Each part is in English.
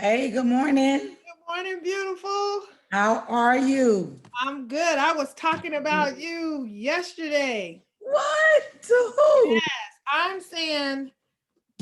Hey, good morning. Good morning, beautiful. How are you? I'm good. I was talking about you yesterday. What? To who? Yes, I'm saying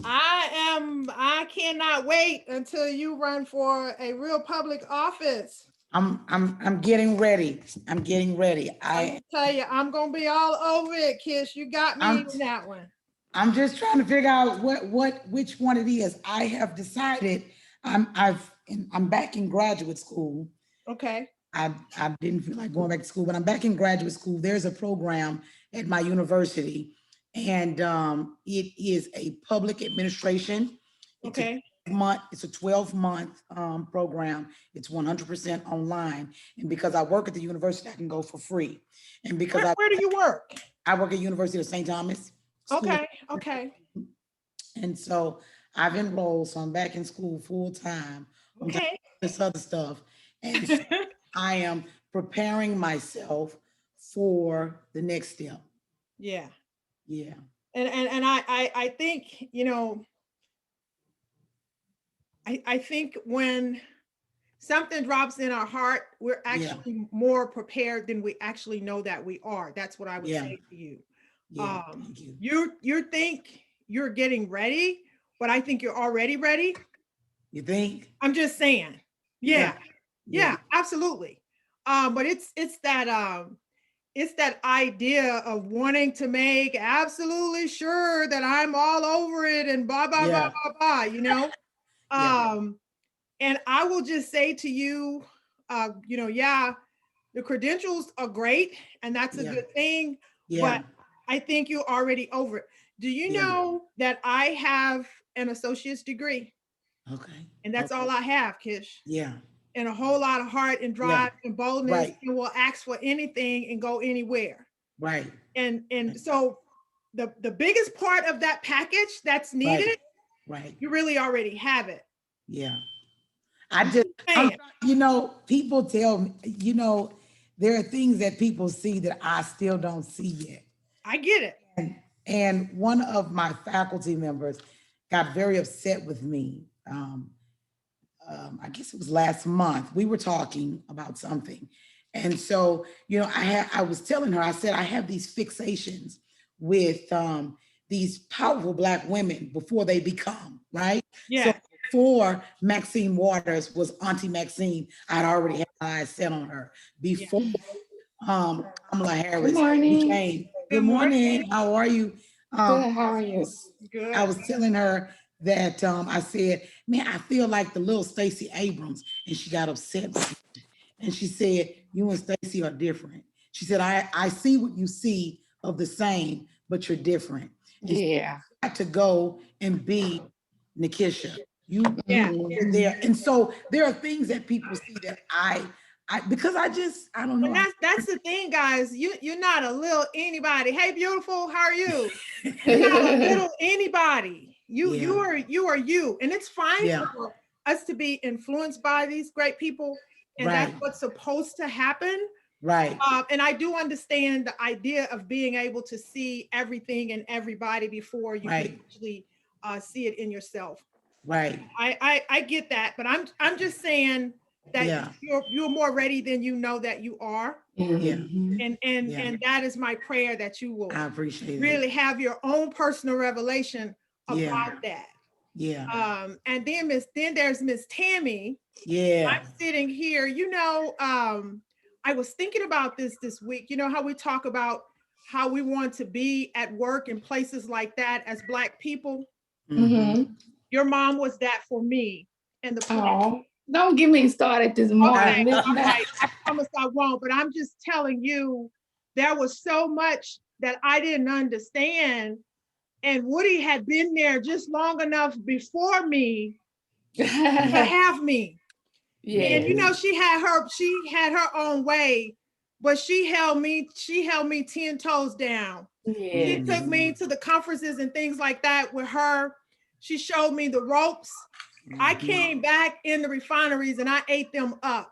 I cannot wait until you run for a real public office. I'm getting ready. I'm getting ready. I'm gonna tell you, I'm gonna be all over it, Kiss. You got me I'm in that one. I'm just trying to figure out which one it is. I have decided I'm back in graduate school. Okay. I didn't feel like going back to school, but I'm back in graduate school. There's a program at my university, and it is a public administration. It's a Okay. it's a 12-month program. It's 100% online. And because I work at the university, I can go for free. And because Where do you work? I work at University of St. Thomas School. Okay. Okay. And so I've enrolled, so I'm back in school full time on top of Okay. this other stuff. And so I am preparing myself for the next step. Yeah. Yeah. And I think, I think when something drops in our heart, we're Yeah. actually more prepared than we actually know that we are. That's what I would Yeah. say to you. Yeah. Thank you. You think you're getting ready, but I think you're already ready. You think? I'm just saying. Yeah. Yeah. Yeah, absolutely. But it's that idea of wanting to make absolutely sure that I'm all over it and blah blah blah Yeah. blah blah, Yeah. And I will just say to you, yeah, the credentials are great and that's a Yeah. good thing, Yeah. but I think you're already over it. Do you Yeah. know that I have an associate's degree Okay. and that's Okay. all I have, Kish? Yeah. And a whole lot of heart and Yeah. drive and boldness Right. and will ask for anything and go anywhere. Right. And so the biggest part of that package that's needed, Right. Right. you really already have it. Yeah. I'm, people tell me, there are things that people see that I still don't see yet. I get it. And one of my faculty members got very upset with me. I guess it was last month. We were talking about something. And so, I was telling her, I said, I have these fixations with these powerful Black women before they become, right? Yeah. So before Maxine Waters was Auntie Maxine, I'd already had my eyes set on her. Before Kamala Harris became. Good morning. How are you? Good, how are you? Good. I was telling her that I said, man, I feel like the little Stacey Abrams, and she got upset with me. And she said, you and Stacey are different. She said, I see what you see of the same, but you're different. And Yeah. you got to go and be Nikisha. You're Mm-hmm. there. And so there are things that people see that I because I don't know. And that's the thing, guys. You're not a little anybody. Hey, beautiful, how are you? You're not a little anybody. You are you. And it's fine for us to be influenced by these great people. And that's what's supposed to happen. Right. And I do understand the idea of being able to see everything and everybody before you can actually see it in yourself. Right. I get that, but I'm just saying that you're more ready than you know that you are. Yeah. And that is my prayer, that you will I appreciate really have your own personal revelation about that. Yeah. And then there's Miss Tammy. Yeah. I'm sitting here, I was thinking about this week. You know how we talk about how we want to be at work in places like that as Black people? Mm-hmm. Your mom was that for me. And don't get me started this morning. Okay, all right. I promise I won't, but I'm just telling you, there was so much that I didn't understand. And Woody had been there just long enough before me to have me. Yeah. And she had her own way, but she held me 10 toes down. Yeah. She took me to the conferences and things like that with her. She showed me the ropes. I came back in the refineries and I ate them up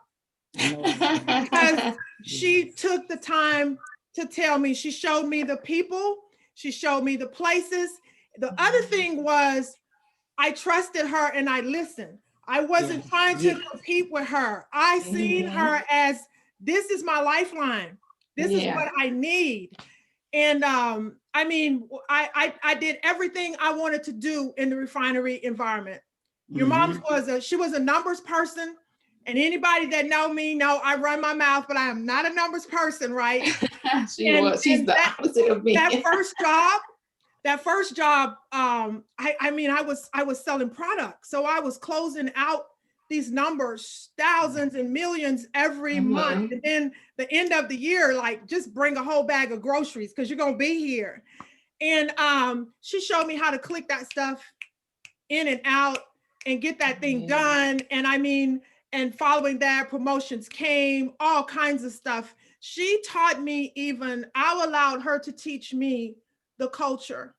because she took the time to tell me. She showed me the people. She showed me the places. The other thing was I trusted her and I listened. I wasn't trying to compete with her. I seen her as, this is my lifeline. This is what I need. And I mean, I did everything I wanted to do in the refinery environment. Your mom she was a numbers person. And anybody that know me know I run my mouth, but I am not a numbers person, right? She's the opposite of me. That first job, I mean, I was selling products. So I was closing out these numbers, thousands and millions every month. And then the end of the year, like, just bring a whole bag of groceries because you're gonna be here. And she showed me how to click that stuff in and out and get that thing done. And I mean, and following that, promotions came, all kinds of stuff. She taught me, even, I allowed her to teach me the culture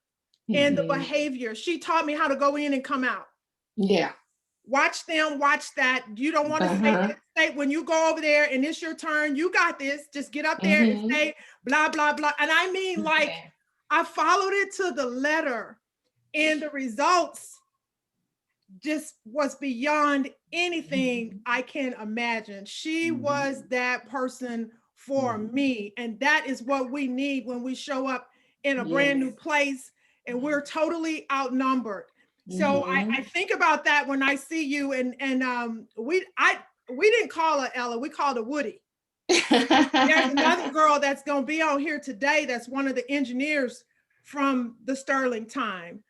and the behavior. She taught me how to go in and come out. Yeah. Watch them, watch that. You don't want to say, when you go over there and it's your turn, you got this. Just get up there and say blah, blah, blah. And I mean, like, I followed it to the letter, and the results just was beyond anything I can imagine. She was that person for me. And that is what we need when we show up in a brand new place and we're totally outnumbered. So I think about that when I see you, and we didn't call her Ella, we called her Woody. There's another girl that's gonna be on here today that's one of the engineers from the Sterling time.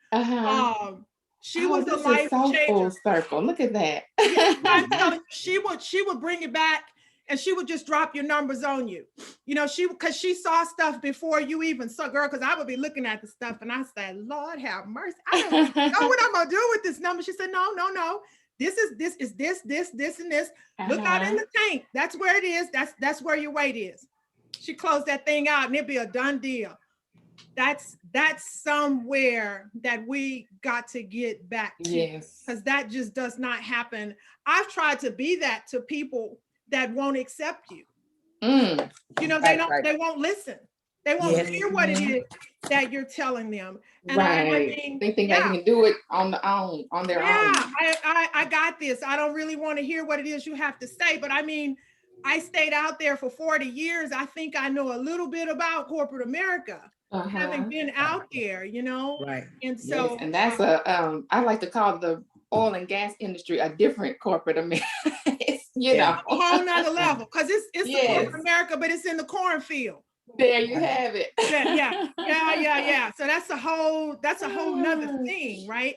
She was a life changer. Full circle. Look at that. I'm telling you, she would bring it back, and she would just drop your numbers on you. You know, because she saw stuff before you even saw, girl, because I would be looking at the stuff and I said, Lord have mercy. I don't know what I'm gonna do with this number. She said, no. This is this, and this. Look out in the tank. That's where it is. That's where your weight is. She closed that thing out and it'd be a done deal. That's somewhere that we got to get back to. Yes. Because that just does not happen. I've tried to be that to people that won't accept you. You know, they won't listen. They won't hear what it is that you're telling them. And I mean, they think they can do it on their own. I got this. I don't really want to hear what it is you have to say. But I mean, I stayed out there for 40 years. I think I know a little bit about corporate America. Having been out there, you know, and so and that's I like to call the oil and gas industry a different corporate America. you know, a whole nother level, because it's the corporate America, but it's in the cornfield. There you have it. Yeah. So that's a whole nother thing, right?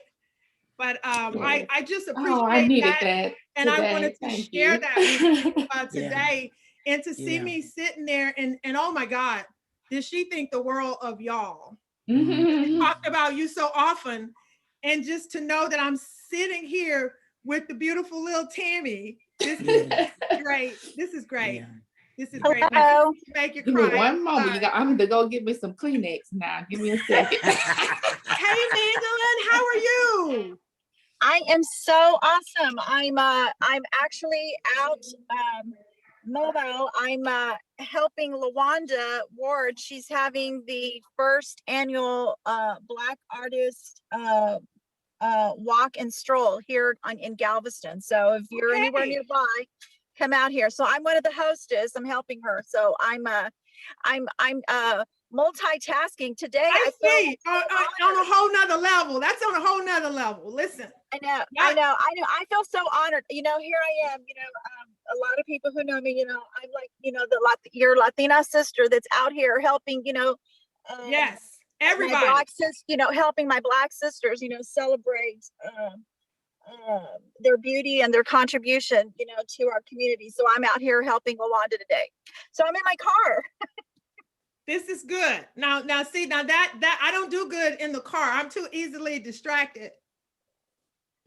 But I just appreciate that. And I wanted to share that with you today, and to see me sitting there and oh my God. Did she think the world of y'all? We talked about you so often, and just to know that I'm sitting here with the beautiful little Tammy. This is great. This is great. Yeah. This is great. Make you Give cry. me one moment. I'm going to go get me some Kleenex now. Give me a second. Hey, Mandolin, how are you? I am so awesome. I'm actually out mobile. I'm helping LaWanda Ward. She's having the first annual Black Artist walk and stroll here in Galveston. So if you're anywhere nearby, come out here. So I'm one of the hostess. I'm helping her. So I'm multitasking today. I see on a whole nother level. That's on a whole nother level. Listen. I know. I feel so honored. You know, here I am, you know, a lot of people who know me, you know, I'm like, you know, your Latina sister that's out here helping, you know, yes, everybody, you know, helping my Black sisters, you know, celebrate their beauty and their contribution, you know, to our community. So I'm out here helping LaWanda today. So I'm in my car. This is good. Now see, that I don't do good in the car. I'm too easily distracted.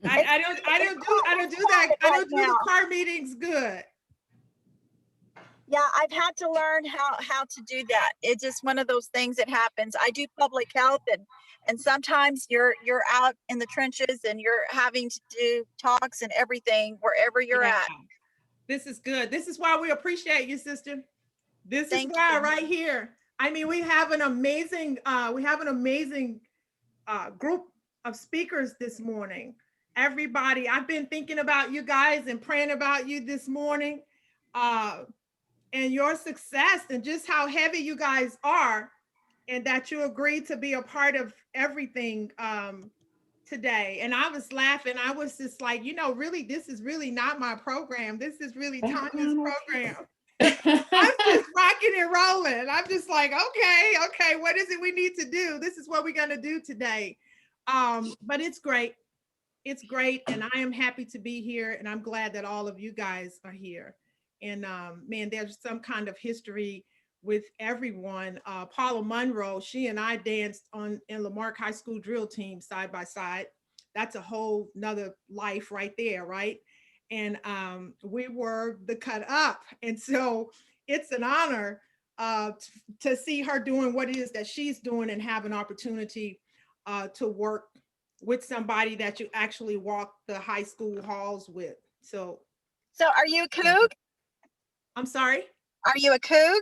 I don't do that. I don't do the car meetings good. Yeah, I've had to learn how to do that. It's just one of those things that happens. I do public health, and sometimes you're out in the trenches and you're having to do talks and everything wherever you're at. This is good. This is why we appreciate you, sister. This is why right here. I mean, we have an amazing group of speakers this morning. everybody. I've been thinking about you guys and praying about you this morning, and your success and just how heavy you guys are, and that you agreed to be a part of everything today. And I was laughing. I was just like, really, this is really not my program. This is really Tanya's program. I'm just rocking and rolling. I'm just like, okay, what is it we need to do? This is what we're going to do today. But it's great. It's great. And I am happy to be here. And I'm glad that all of you guys are here. And man, there's some kind of history with everyone. Paula Monroe, she and I danced in Lamarck High School drill team side by side. That's a whole nother life right there, right? And we were the cut up. And so it's an honor to see her doing what it is that she's doing and have an opportunity to work with somebody that you actually walk the high school halls with. So are you a Coug? I'm sorry? Are you a Coug?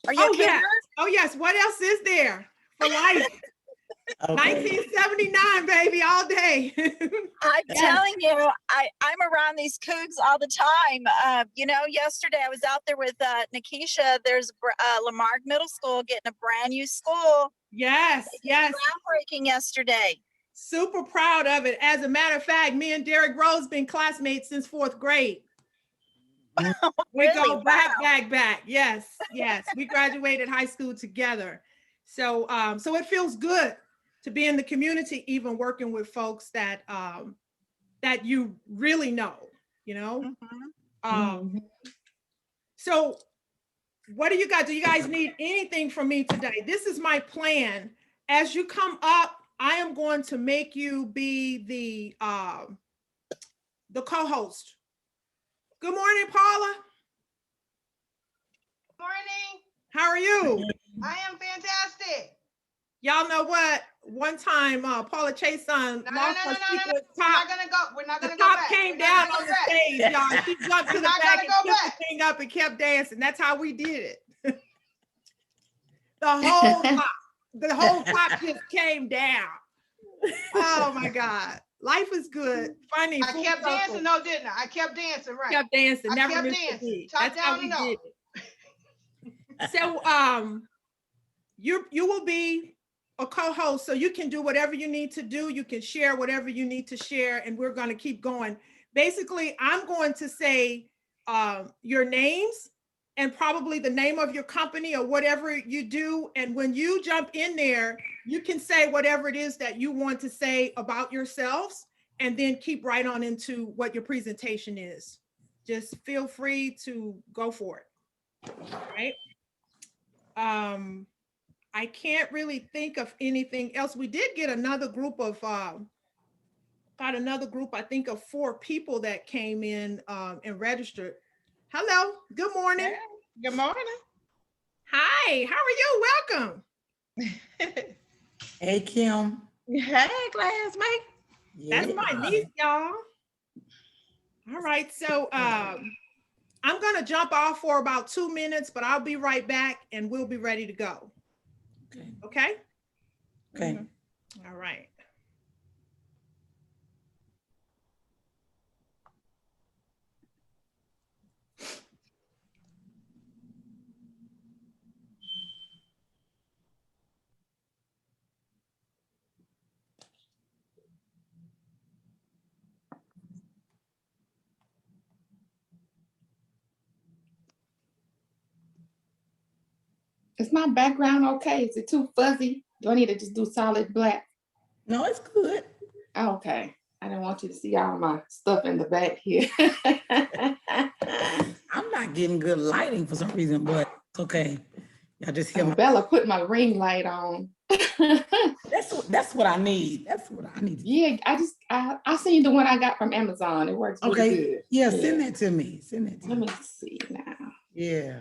Are you a Cougar? Yes. Oh, yes. What else is there for life? Okay. 1979, baby, all day. I'm telling you, I'm around these Cougs all the time. Yesterday I was out there with Nikisha. There's Lamarck Middle School getting a brand new school. Yes. Groundbreaking yesterday. Super proud of it. As a matter of fact, me and Derek Rose been classmates since 4th grade. We go back. Yes. We graduated high school together. So it feels good to be in the community, even working with folks that you really know, So what do you guys, need anything from me today? This is my plan. As you come up, I am going to make you be the co-host. Good morning, Paula. Morning. How are you? I am fantastic. Y'all know what? One time, Paula Chason lost her secret top. We're not gonna the go top back. came down on the stage, y'all. She jumped to the back and picked the thing up and kept dancing. That's how we did it. The whole top just came down. Oh my God. Life is good. Funny. I kept dancing though, didn't I? I kept dancing, right? Kept dancing. Never kept missed dancing. a beat. Top That's down how we and all. did it. So you will be a co-host, so you can do whatever you need to do. You can share whatever you need to share, and we're going to keep going. Basically, I'm going to say your names and probably the name of your company or whatever you do. And when you jump in there, you can say whatever it is that you want to say about yourselves, and then keep right on into what your presentation is. Just feel free to go for it. All right. I can't really think of anything else. We did get another group of, I think of 4 people that came in and registered. Hello, good morning. Hey, good morning. Hi, how are you? Welcome. Hey, Kim. Hey, classmate. That's my niece, y'all. All right, so I'm gonna jump off for about 2 minutes, but I'll be right back and we'll be ready to go. Okay? Okay. All right. Is my background okay? Is it too fuzzy? Do I need to just do solid black? No, it's good. Oh, okay. I don't want you to see all my stuff in the back here. I'm not getting good lighting for some reason, but it's okay. Y'all just hear Bella put my ring light on. That's what I need. That's what I need. Yeah, I seen the one I got from Amazon. It works really good. Yeah, send that to me. Let me see now. Yeah.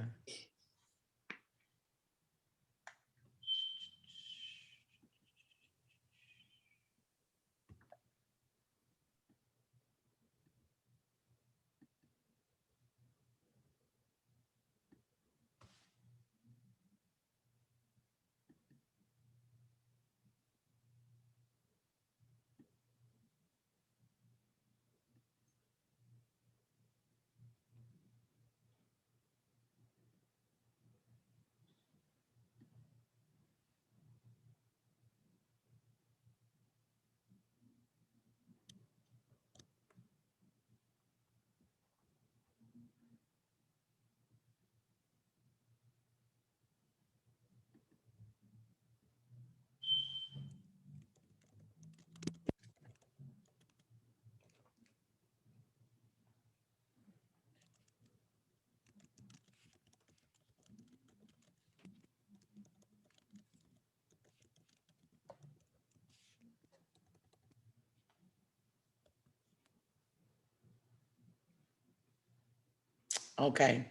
Okay.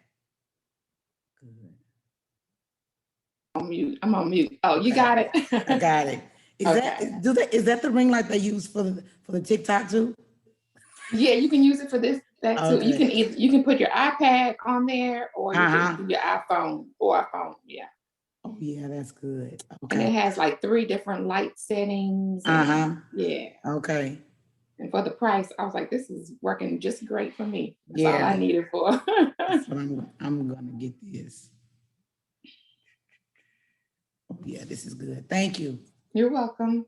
On mute. I'm on mute. Oh, you Okay. got it. I got it. Is Okay. is that the ring light they use for the TikTok too? Yeah, you can use it for that too. You Okay. can you can put your iPad on there, or you Uh-huh. can do your iPhone or a phone. Yeah. Oh yeah, that's good. And it Okay. has like 3 different light settings. Uh-huh. Yeah. Okay. And for the price, I was like, this is working just great for me. That's all Yeah. I needed for. That's what I'm gonna get this. Oh yeah, this is good. Thank you. You're welcome.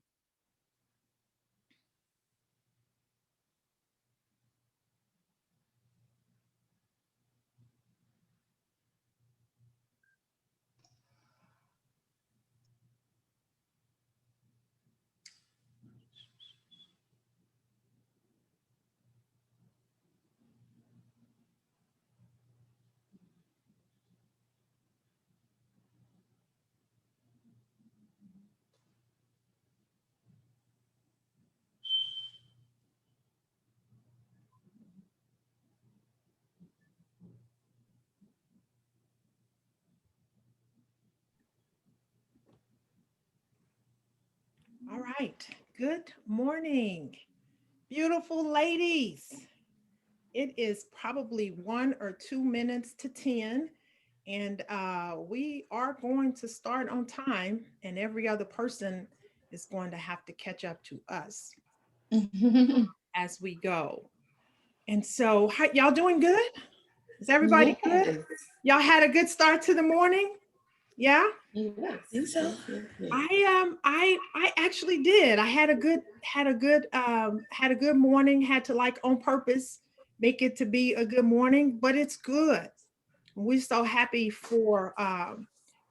All right. Good morning, beautiful ladies. It is probably 1 or 2 minutes to 10, and we are going to start on time, and every other person is going to have to catch up to us as we go. And so, y'all doing good? Is everybody good? Yes. Y'all had a good start to the morning? Yeah? Yes. Think so? Yes. I actually did. I had a good morning, had to, like, on purpose make it to be a good morning, but it's good. We're so happy for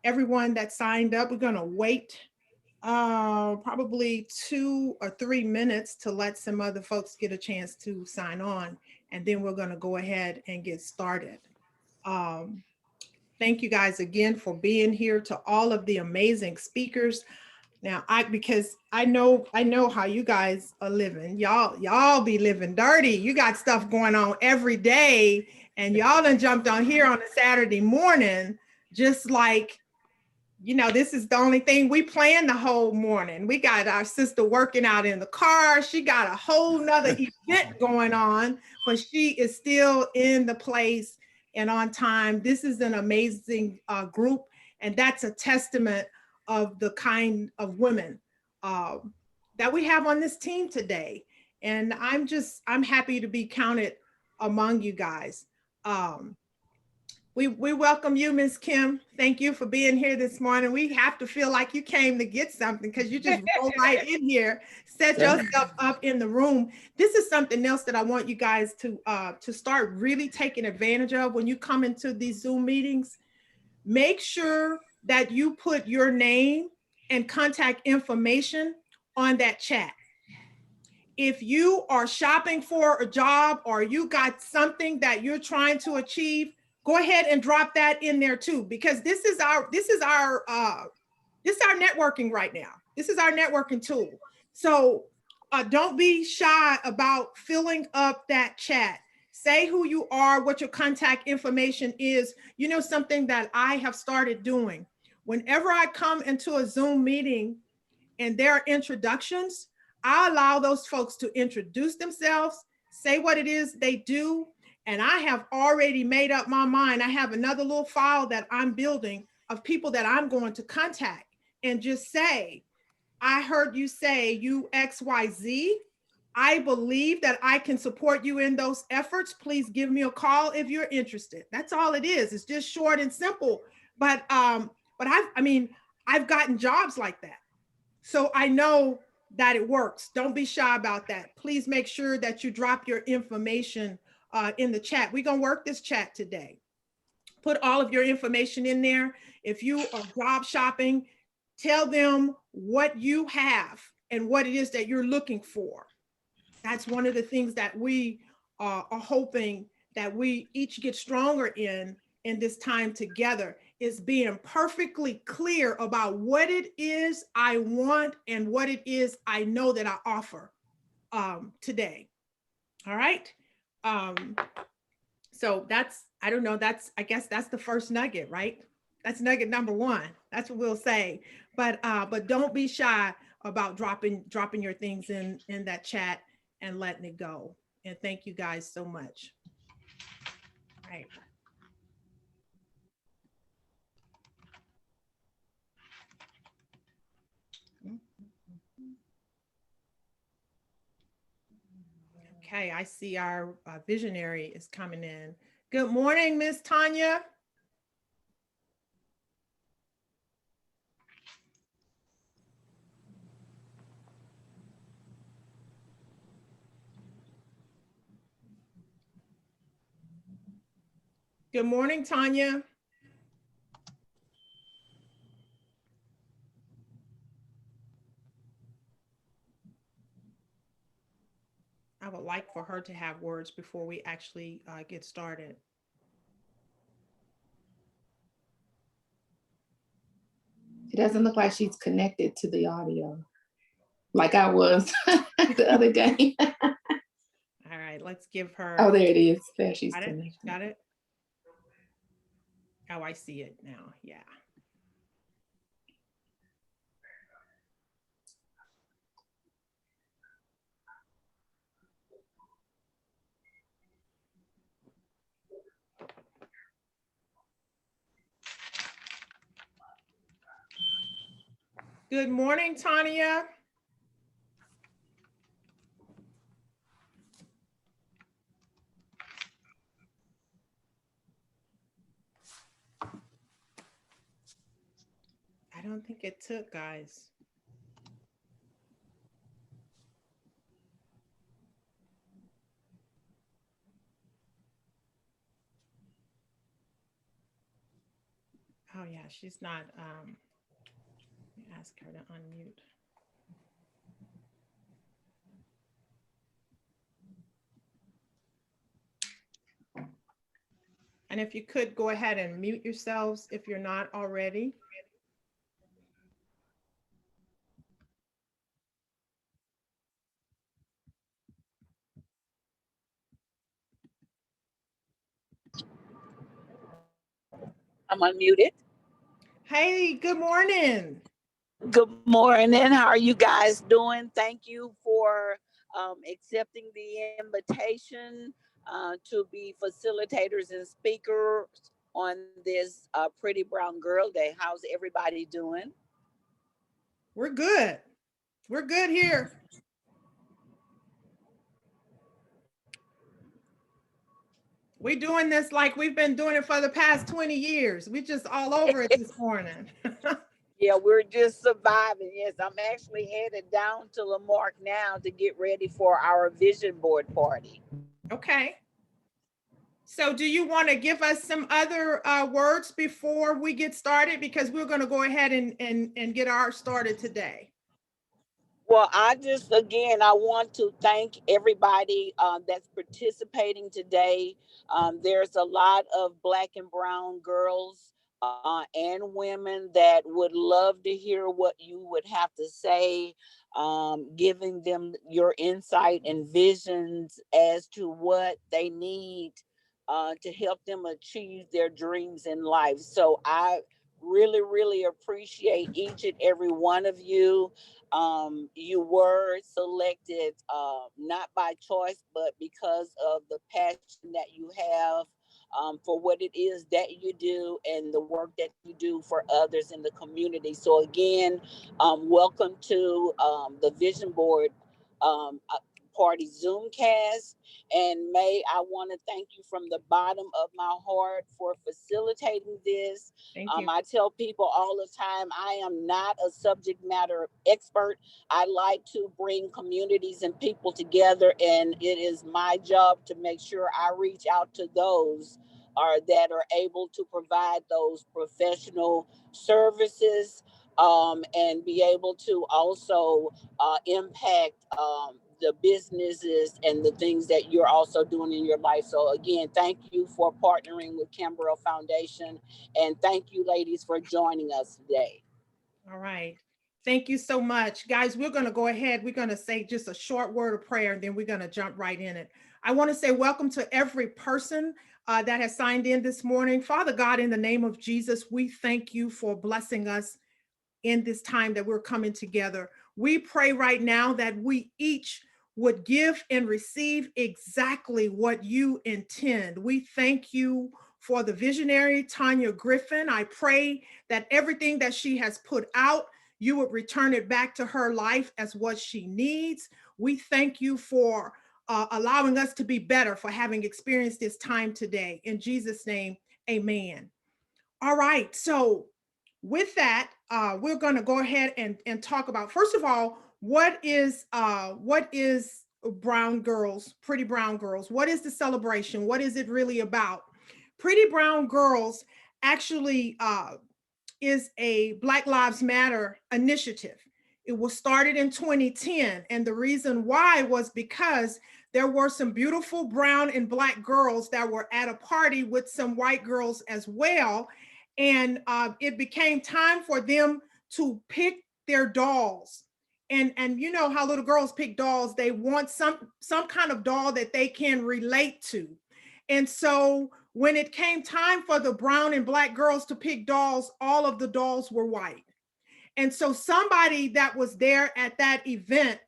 everyone that signed up. We're gonna wait probably 2 or 3 minutes to let some other folks get a chance to sign on, and then we're gonna go ahead and get started. Thank you guys again for being here, to all of the amazing speakers. Now, because I know how you guys are living. Y'all be living dirty. You got stuff going on every day, and y'all done jumped on here on a Saturday morning, just like, this is the only thing we planned the whole morning. We got our sister working out in the car. She got a whole nother event going on, but she is still in the place and on time. This is an amazing group, and that's a testament of the kind of women that we have on this team today. And I'm happy to be counted among you guys. We welcome you, Ms. Kim. Thank you for being here this morning. We have to feel like you came to get something, because you just roll right in here, set yourself up in the room. This is something else that I want you guys to start really taking advantage of when you come into these Zoom meetings. Make sure that you put your name and contact information on that chat. If you are shopping for a job, or you got something that you're trying to achieve, go ahead and drop that in there too, because this is our networking right now. This is our networking tool. So don't be shy about filling up that chat. Say who you are, what your contact information is. Something that I have started doing. Whenever I come into a Zoom meeting and there are introductions, I allow those folks to introduce themselves, say what it is they do, and I have already made up my mind. I have another little file that I'm building of people that I'm going to contact, and just say, I heard you say you XYZ. I believe that I can support you in those efforts. Please give me a call if you're interested. That's all it is. It's just short and simple. But I've gotten jobs like that. So I know that it works. Don't be shy about that. Please make sure that you drop your information in the chat. We're going to work this chat today. Put all of your information in there. If you are job shopping, tell them what you have and what it is that you're looking for. That's one of the things that we are hoping that we each get stronger in this time together, is being perfectly clear about what it is I want and what it is I know that I offer today. All right. So I don't know, I guess that's the first nugget, right? That's nugget number one. That's what we'll say. But don't be shy about dropping your things in that chat and letting it go. And thank you guys so much. All right. Okay, I see our visionary is coming in. Good morning, Miss Tanya. Good morning, Tanya. I would like for her to have words before we actually get started. It doesn't look like she's connected to the audio like I was the other day. All right, let's give her. Oh, there it is. There she's Got it? connected. Got it? Oh, I see it now. Yeah. Good morning, Tanya. I don't think it took, guys. Oh yeah, she's not, let me ask her to unmute. And if you could go ahead and mute yourselves if you're not already. I'm unmuted. Hey, good morning. Good morning. How are you guys doing? Thank you for accepting the invitation to be facilitators and speakers on this Pretty Brown Girl Day. How's everybody doing? We're good. We're good here. We're doing this like we've been doing it for the past 20 years. We just all over it this morning. Yeah, we're just surviving. Yes, I'm actually headed down to Lamarck now to get ready for our vision board party. Okay. So do you want to give us some other words before we get started? Because we're going to go ahead and get ours started today. Well, I want to thank everybody that's participating today. There's a lot of Black and brown girls and women that would love to hear what you would have to say, giving them your insight and visions as to what they need to help them achieve their dreams in life. So I really, really appreciate each and every one of you. You were selected not by choice, but because of the passion that you have for what it is that you do and the work that you do for others in the community. So again, welcome to the Vision Board Party ZoomCast. And May, I want to thank you from the bottom of my heart for facilitating this. Thank you. I tell people all the time, I am not a subject matter expert. I like to bring communities and people together, and it is my job to make sure I reach out to those that are able to provide those professional services and be able to also impact the businesses and the things that you're also doing in your life. So again, thank you for partnering with Khambrel Foundation, and thank you ladies for joining us today. All right. Thank you so much. Guys, we're going to go ahead. We're going to say just a short word of prayer, and then we're going to jump right in it. I want to say welcome to every person that has signed in this morning. Father God, in the name of Jesus, we thank you for blessing us in this time that we're coming together. We pray right now that we each would give and receive exactly what you intend. We thank you for the visionary, Tanya Griffin. I pray that everything that she has put out, you would return it back to her life as what she needs. We thank you for allowing us to be better, for having experienced this time today. In Jesus' name, amen. All right, so with that, we're going to go ahead and talk about, first of all, what is Brown Girls, Pretty Brown Girls? What is the celebration? What is it really about? Pretty Brown Girls actually is a Black Lives Matter initiative. It was started in 2010, and the reason why was because there were some beautiful brown and Black girls that were at a party with some white girls as well. And it became time for them to pick their dolls. And you know how little girls pick dolls, they want some kind of doll that they can relate to. And so when it came time for the brown and Black girls to pick dolls, all of the dolls were white. And so somebody that was there at that event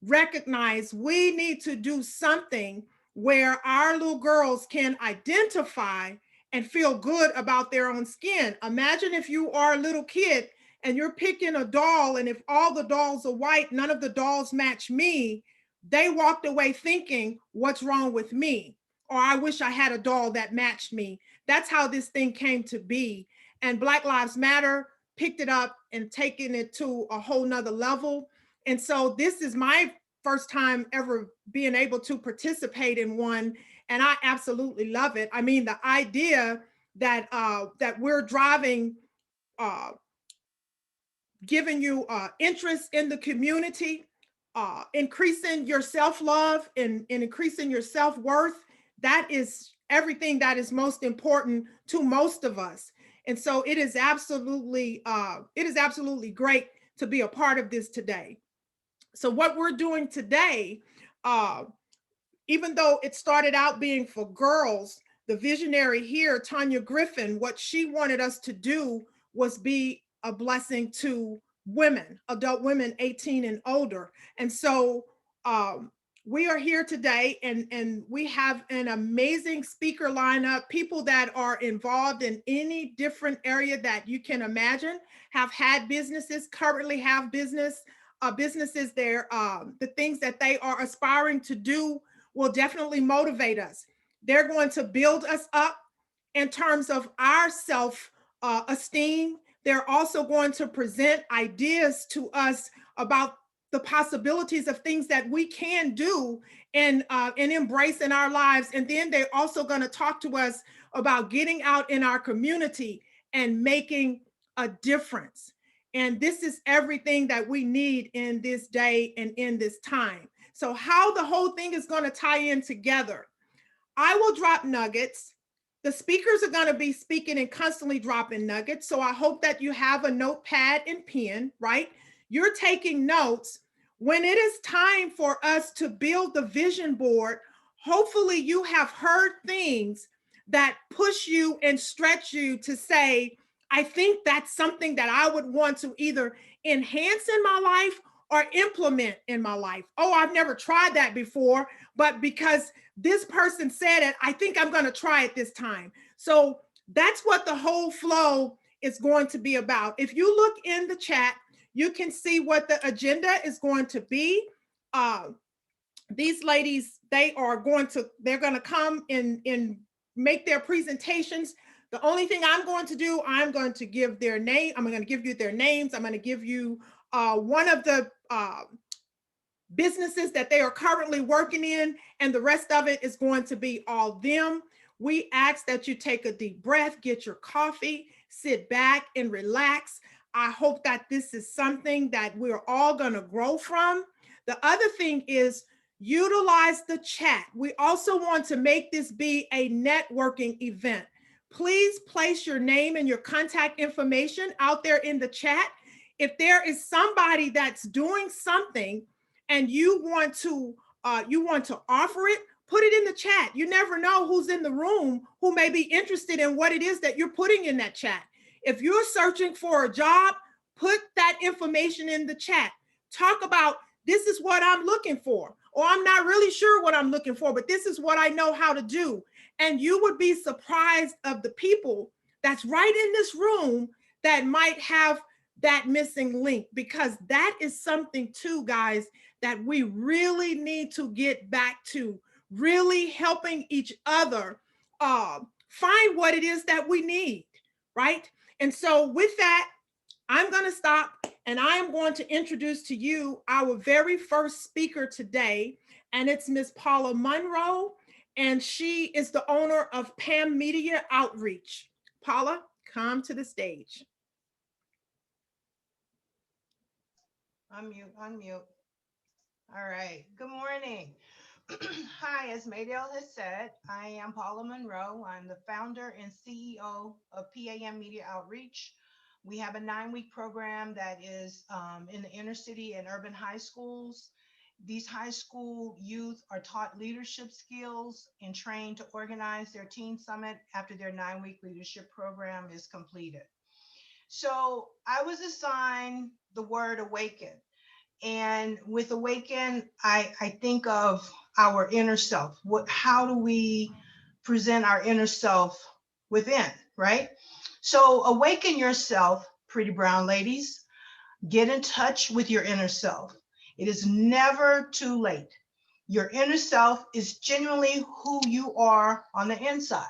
recognized we need to do something where our little girls can identify and feel good about their own skin. Imagine if you are a little kid and you're picking a doll, and if all the dolls are white, none of the dolls match me. They walked away thinking, what's wrong with me? Or I wish I had a doll that matched me. That's how this thing came to be. And Black Lives Matter picked it up and taken it to a whole nother level. And so this is my first time ever being able to participate in one, and I absolutely love it. I mean, the idea that that we're driving, giving you interest in the community, increasing your self-love and increasing your self-worth, that is everything that is most important to most of us. And so it is absolutely great to be a part of this today. So what we're doing today, even though it started out being for girls, the visionary here, Tanya Griffin, what she wanted us to do was be a blessing to women, adult women 18 and older. And so we are here today, and we have an amazing speaker lineup, people that are involved in any different area that you can imagine, have had businesses, currently have businesses there. The things that they are aspiring to do will definitely motivate us. They're going to build us up in terms of our self-esteem. They're also going to present ideas to us about the possibilities of things that we can do and embrace in our lives. And then they're also going to talk to us about getting out in our community and making a difference. And this is everything that we need in this day and in this time. So how the whole thing is going to tie in together, I will drop nuggets. The speakers are going to be speaking and constantly dropping nuggets. So I hope that you have a notepad and pen, right? You're taking notes. When it is time for us to build the vision board, hopefully you have heard things that push you and stretch you to say, I think that's something that I would want to either enhance in my life or implement in my life. Oh, I've never tried that before, but because this person said it, I think I'm going to try it this time. So that's what the whole flow is going to be about. If you look in the chat, you can see what the agenda is going to be. These ladies, they're going to come and make their presentations. The only thing I'm going to do, I'm going to give their name. I'm going to give you their names. I'm going to give you one of the businesses that they are currently working in, and the rest of it is going to be all them. We ask that you take a deep breath, get your coffee, sit back and relax. I hope that this is something that we're all going to grow from. The other thing is utilize the chat. We also want to make this be a networking event. Please place your name and your contact information out there in the chat. If there is somebody that's doing something and you want to offer it, put it in the chat. You never know who's in the room who may be interested in what it is that you're putting in that chat. If you're searching for a job, put that information in the chat. Talk about, this is what I'm looking for, or I'm not really sure what I'm looking for, but this is what I know how to do. And you would be surprised of the people that's right in this room that might have that missing link, because that is something too, guys, that we really need to get back to, really helping each other find what it is that we need, right? And so with that, I'm going to stop, and I am going to introduce to you our very first speaker today, and it's Miss Paula Monroe, and she is the owner of PAM Media Outreach. Paula, come to the stage. Unmute. All right. Good morning. Hi, as Maydell has said, I am Paula Monroe. I'm the founder and CEO of PAM Media Outreach. We have a 9-week program that is in the inner city and urban high schools. These high school youth are taught leadership skills and trained to organize their teen summit after their 9-week leadership program is completed. So I was assigned the word awaken. And with Awaken, I think of our inner self. How do we present our inner self within, right? So awaken yourself, pretty brown ladies. Get in touch with your inner self. It is never too late. Your inner self is genuinely who you are on the inside.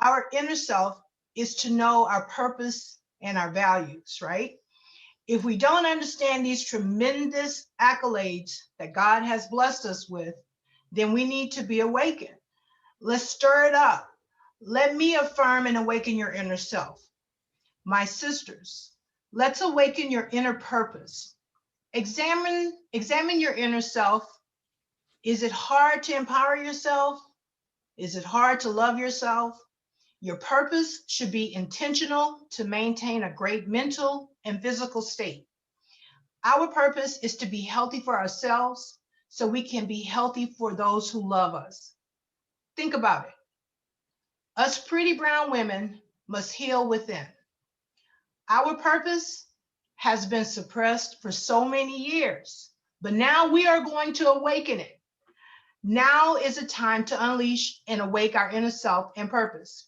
Our inner self is to know our purpose and our values, right? If we don't understand these tremendous accolades that God has blessed us with, then we need to be awakened. Let's stir it up. Let me affirm and awaken your inner self. My sisters, let's awaken your inner purpose. Examine your inner self. Is it hard to empower yourself? Is it hard to love yourself? Your purpose should be intentional to maintain a great mental and physical state. Our purpose is to be healthy for ourselves so we can be healthy for those who love us. Think about it. Us pretty brown women must heal within. Our purpose has been suppressed for so many years, but now we are going to awaken it. Now is a time to unleash and awake our inner self and purpose.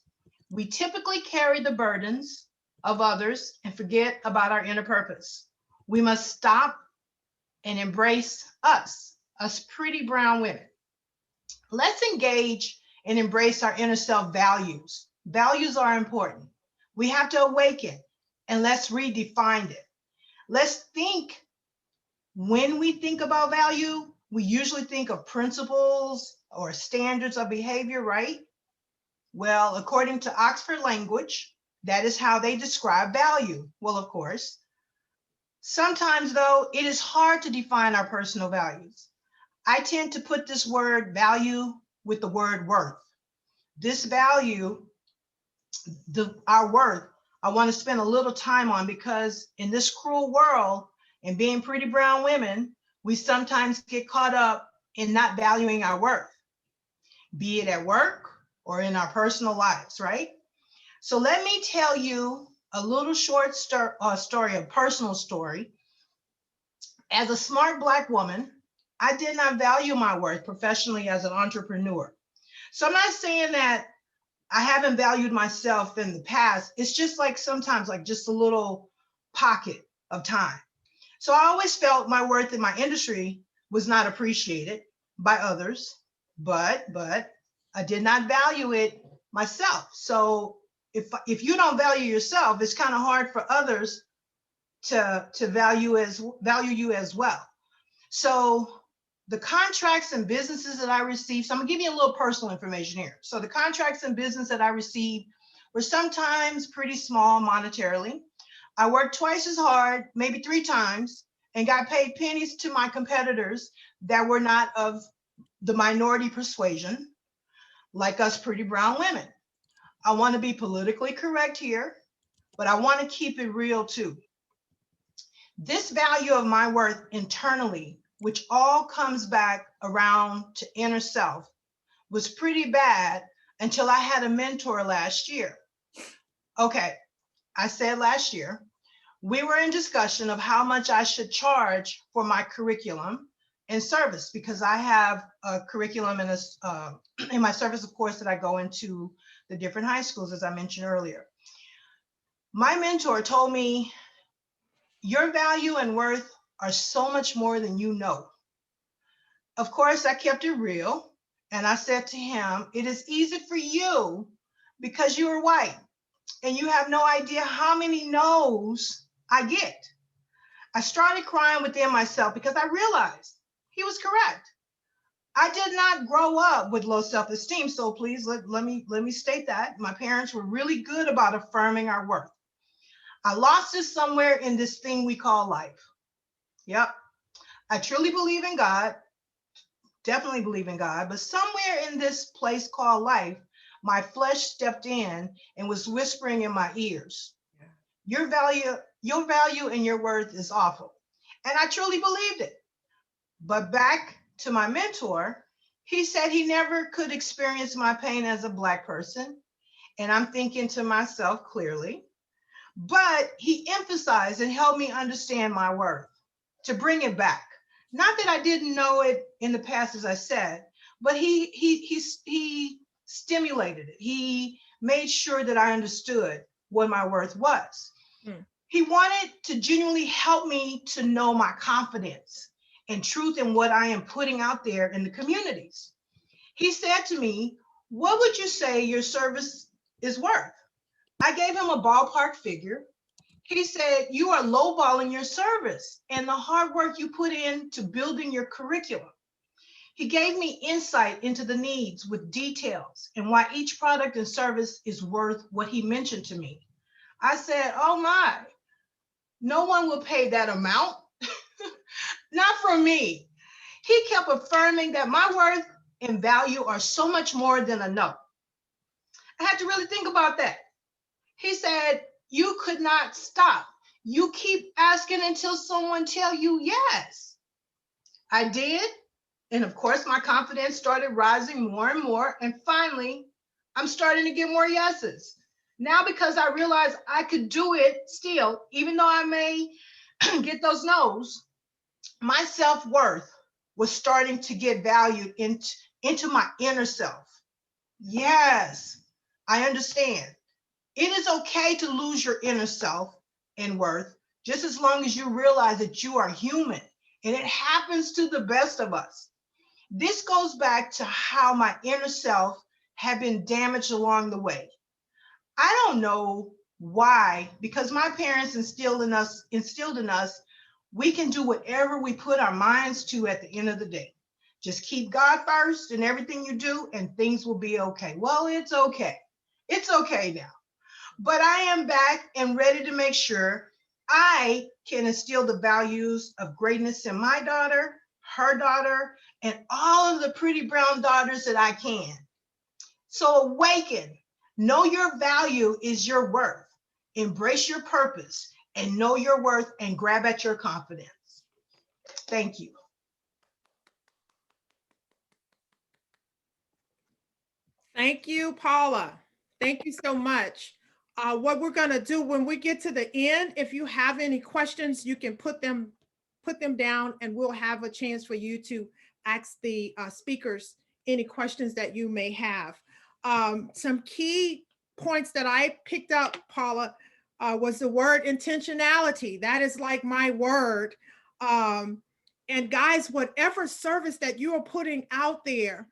We typically carry the burdens of others and forget about our inner purpose. We must stop and embrace us pretty brown women. Let's engage and embrace our inner self values. Values are important. We have to awaken, and let's redefine it. Let's think, when we think about value, we usually think of principles or standards of behavior, right? Well, according to Oxford Language, that is how they describe value. Well, of course. Sometimes, though, it is hard to define our personal values. I tend to put this word value with the word worth. This value, our worth, I want to spend a little time on, because in this cruel world and being pretty brown women, we sometimes get caught up in not valuing our worth, be it at work or in our personal lives, right? So let me tell you a little short story, a personal story. As a smart Black woman, I did not value my worth professionally as an entrepreneur. So I'm not saying that I haven't valued myself in the past. It's just like sometimes like just a little pocket of time. So I always felt my worth in my industry was not appreciated by others, but I did not value it myself. So if you don't value yourself, it's kind of hard for others to value you as well. So the contracts and businesses that I received, so I'm gonna give you a little personal information here. So the contracts and business that I received were sometimes pretty small monetarily. I worked twice as hard, maybe 3 times, and got paid pennies to my competitors that were not of the minority persuasion, like us pretty brown women. I want to be politically correct here, but I want to keep it real too. This value of my worth internally, which all comes back around to inner self, was pretty bad until I had a mentor last year. Okay, I said last year, we were in discussion of how much I should charge for my curriculum and service, because I have a curriculum and in my service, of course, that I go into the different high schools, as I mentioned earlier. My mentor told me, your value and worth are so much more than you know. Of course, I kept it real. And I said to him, it is easy for you because you are white and you have no idea how many no's I get. I started crying within myself because I realized he was correct. I did not grow up with low self-esteem. So please let me state that. My parents were really good about affirming our worth. I lost it somewhere in this thing we call life. Yep. I truly believe in God, definitely believe in God, but somewhere in this place called life, my flesh stepped in and was whispering in my ears, your value and your worth is awful. And I truly believed it. But back to my mentor, he said he never could experience my pain as a Black person. And I'm thinking to myself clearly, but he emphasized and helped me understand my worth, to bring it back. Not that I didn't know it in the past, as I said, but he stimulated it. He made sure that I understood what my worth was. He wanted to genuinely help me to know my confidence and truth in what I am putting out there in the communities. He said to me, what would you say your service is worth? I gave him a ballpark figure. He said, you are lowballing your service and the hard work you put into building your curriculum. He gave me insight into the needs with details and why each product and service is worth what he mentioned to me. I said, oh my, no one will pay that amount. Not for me. He kept affirming that my worth and value are so much more than enough. I had to really think about that. He said, you could not stop. You keep asking until someone tell you yes. I did. And of course, my confidence started rising more and more. And finally, I'm starting to get more yeses. Now, because I realized I could do it still, even though I may get those no's, my self-worth was starting to get valued into my inner self. Yes, I understand. It is okay to lose your inner self and worth, just as long as you realize that you are human, and it happens to the best of us. This goes back to how my inner self had been damaged along the way. I don't know why, because my parents instilled in us, we can do whatever we put our minds to at the end of the day. Just keep God first in everything you do, and things will be okay. Well, it's okay. It's okay now. But I am back and ready to make sure I can instill the values of greatness in my daughter, her daughter, and all of the pretty brown daughters that I can. So awaken, know your value is your worth, embrace your purpose, and know your worth and grab at your confidence. Thank you. Thank you, Paula. Thank you so much. What we're going to do when we get to the end, if you have any questions, you can put them down, and we'll have a chance for you to ask the speakers any questions that you may have. Some key points that I picked up, Paula, was the word intentionality. That is like my word. And guys, whatever service that you are putting out there,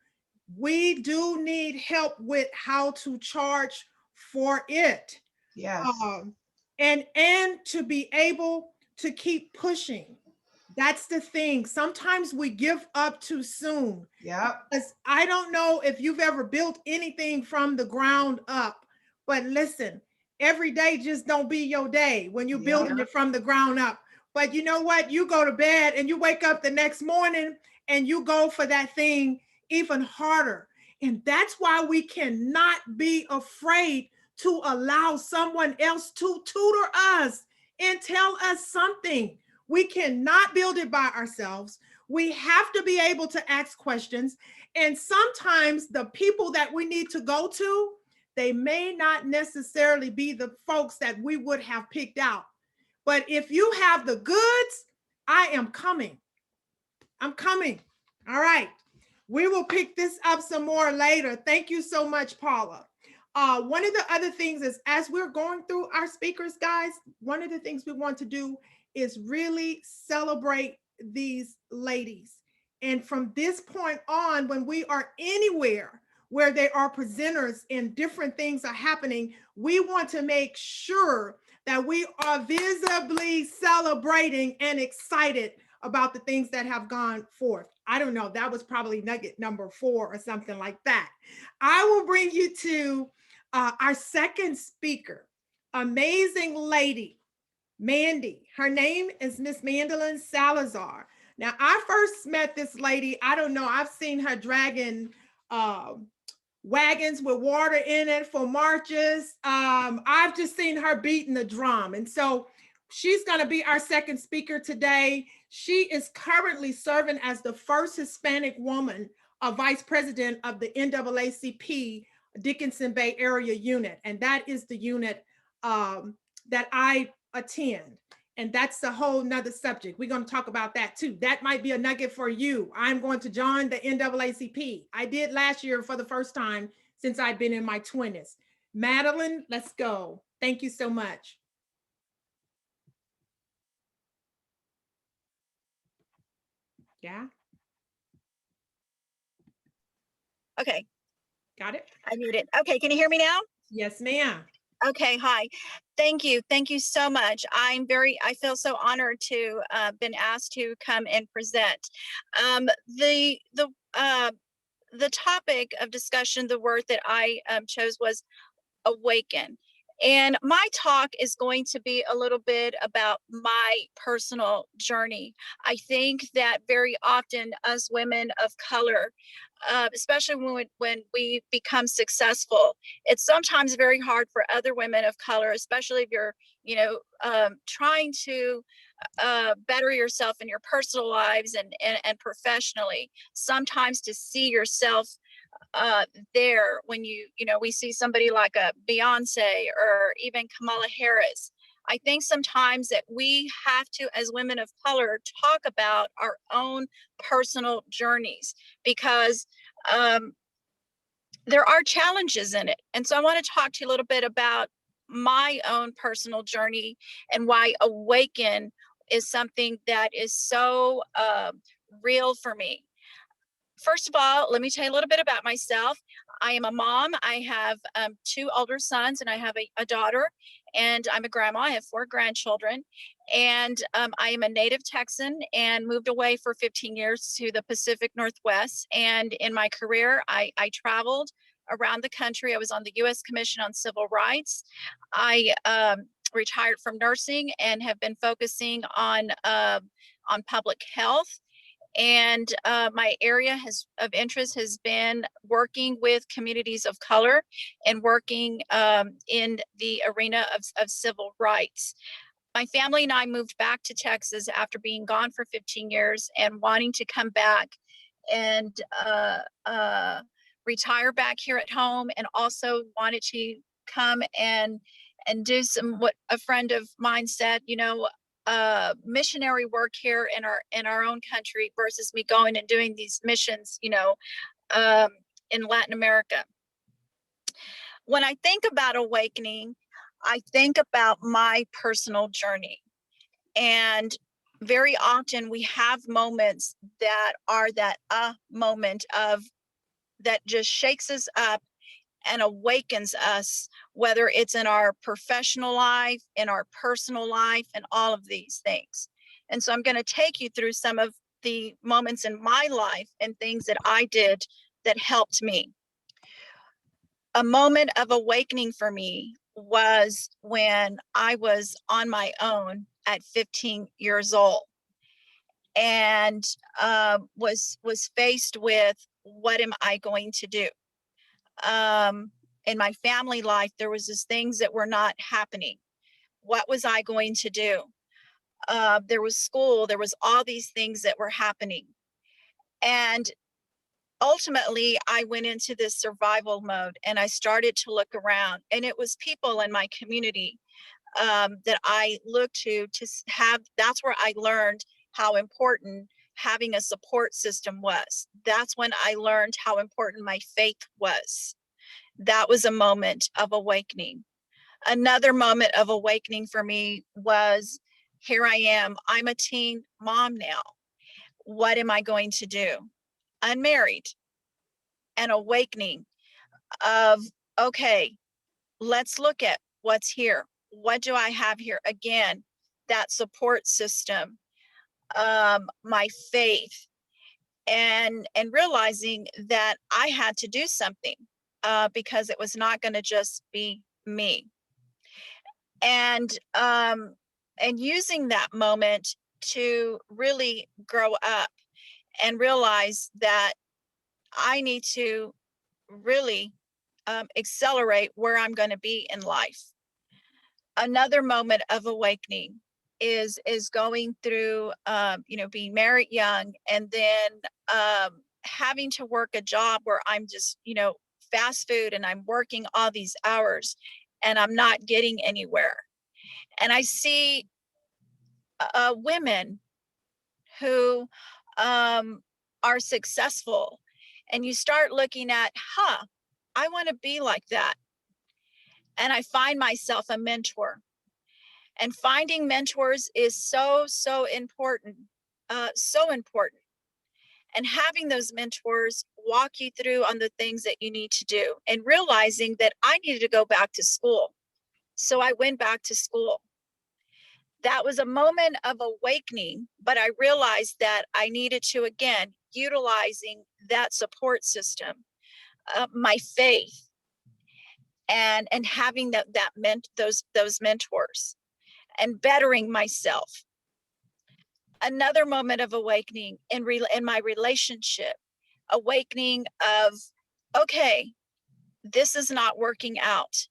we do need help with how to charge for it. Yes. And to be able to keep pushing. That's the thing. Sometimes we give up too soon. Yeah. Because I don't know if you've ever built anything from the ground up, but listen, every day just don't be your day when you're building it from the ground up. But you know what? You go to bed and you wake up the next morning and you go for that thing even harder. And that's why we cannot be afraid to allow someone else to tutor us and tell us something. We cannot build it by ourselves. We have to be able to ask questions. And sometimes the people that we need to go to, they may not necessarily be the folks that we would have picked out. But if you have the goods, I am coming. I'm coming. All right. We will pick this up some more later. Thank you so much, Paula. One of the other things is, as we're going through our speakers, guys, one of the things we want to do is really celebrate these ladies. And from this point on, when we are anywhere where there are presenters and different things are happening, we want to make sure that we are visibly celebrating and excited about the things that have gone forth. I don't know, that was probably nugget number 4 or something like that. I will bring you to our second speaker, amazing lady, Mandy. Her name is Miss Mandolin Salazar. Now, I first met this lady, I don't know, I've seen her dragging wagons with water in it for marches. I've just seen her beating the drum. And so she's going to be our second speaker today. She is currently serving as the first Hispanic woman vice president of the NAACP Dickinson Bay Area unit. And that is the unit that I attend. And that's a whole nother subject. We're going to talk about that too. That might be a nugget for you. I'm going to join the NAACP. I did last year for the first time since I've been in my 20s. Madeline, let's go. Thank you so much. Yeah. Okay. Got it? I muted. Okay, can you hear me now? Yes, ma'am. Okay, hi. Thank you. Thank you so much. I feel so honored to been asked to come and present. The topic of discussion, the word that I chose was awaken. And my talk is going to be a little bit about my personal journey. I think that very often us women of color, especially when we become successful, it's sometimes very hard for other women of color, especially if you're, trying to better yourself in your personal lives and professionally, sometimes to see yourself there when we see somebody like a Beyonce or even Kamala Harris. I think sometimes that we have to, as women of color, talk about our own personal journeys, because there are challenges in it. And so I want to talk to you a little bit about my own personal journey and why Awaken is something that is so real for me. First of all, let me tell you a little bit about myself. I am a mom. I have 2 older sons and I have a daughter, and I'm a grandma. I have 4 grandchildren, and I am a native Texan and moved away for 15 years to the Pacific Northwest. And in my career, I traveled around the country. I was on the U.S. Commission on Civil Rights. I retired from nursing and have been focusing on public health. And my area of interest has been working with communities of color and working in the arena of civil rights. My family and I moved back to Texas after being gone for 15 years and wanting to come back and retire back here at home, and also wanted to come and do what a friend of mine said, missionary work here in our own country versus me going and doing these missions, in Latin America. When I think about awakening, I think about my personal journey. And very often we have moments that are that moment of that just shakes us up and awakens us, whether it's in our professional life, in our personal life, and all of these things. And so I'm going to take you through some of the moments in my life and things that I did that helped me. A moment of awakening for me was when I was on my own at 15 years old and was faced with, what am I going to do? In my family life, there was just things that were not happening. What was I going to do? there was school, there was all these things that were happening. And ultimately, I went into this survival mode and I started to look around, and it was people in my community that I looked to have. That's where I learned how important having a support system was. That's when I learned how important my faith was. That was a moment of awakening. Another moment of awakening for me was, here I am, I'm a teen mom now. What am I going to do? Unmarried. An awakening of, okay, let's look at what's here. What do I have here? Again, that support system, my faith, and realizing that I had to do something because it was not going to just be me. And using that moment to really grow up and realize that I need to really accelerate where I'm going to be in life. Another moment of awakening is going through being married young, and then having to work a job where I'm just fast food, and I'm working all these hours and I'm not getting anywhere. And I see women who are successful, and you start looking at, I want to be like that. And I find myself a mentor. And finding mentors is so, so important. So important. And having those mentors walk you through on the things that you need to do, and realizing that I needed to go back to school. So I went back to school. That was a moment of awakening, but I realized that I needed to, again, utilizing that support system, my faith, and having those mentors, and bettering myself. Another moment of awakening in my relationship, awakening of, okay, this is not working out,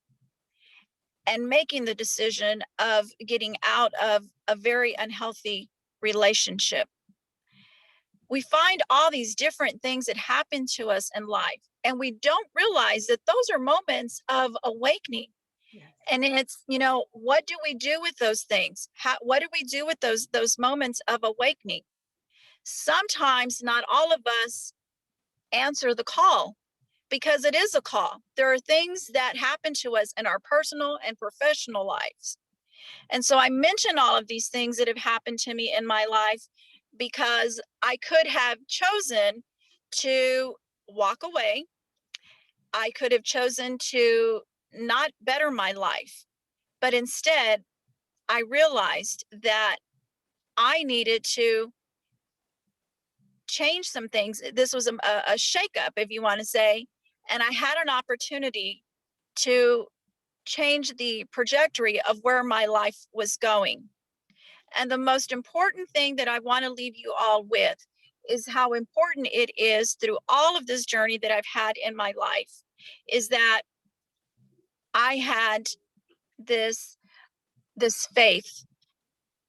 and making the decision of getting out of a very unhealthy relationship. We find all these different things that happen to us in life, and we don't realize that those are moments of awakening. Yes. And it's, what do we do with those things? What do we do with those moments of awakening? Sometimes not all of us answer the call, because it is a call. There are things that happen to us in our personal and professional lives. And so I mention all of these things that have happened to me in my life because I could have chosen to walk away. I could have chosen to not better my life. But instead, I realized that I needed to change some things. This was a shakeup, if you want to say. And I had an opportunity to change the trajectory of where my life was going. And the most important thing that I want to leave you all with is how important it is, through all of this journey that I've had in my life, is that I had this faith.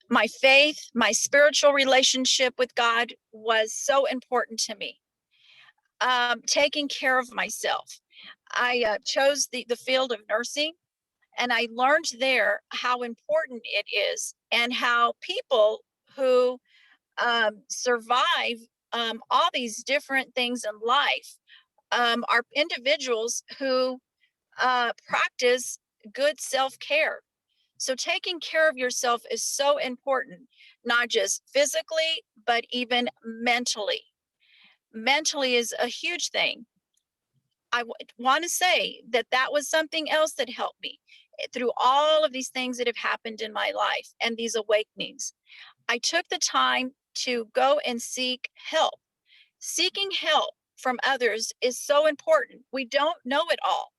My faith, my spiritual relationship with God was so important to me. Taking care of myself. I chose the field of nursing, and I learned there how important it is, and how people who survive all these different things in life are individuals who practice good self-care. So taking care of yourself is so important, not just physically, but even mentally. Mentally is a huge thing. I want to say that was something else that helped me through all of these things that have happened in my life and these awakenings. I took the time to go and seek help. Seeking help from others is so important. We don't know it all.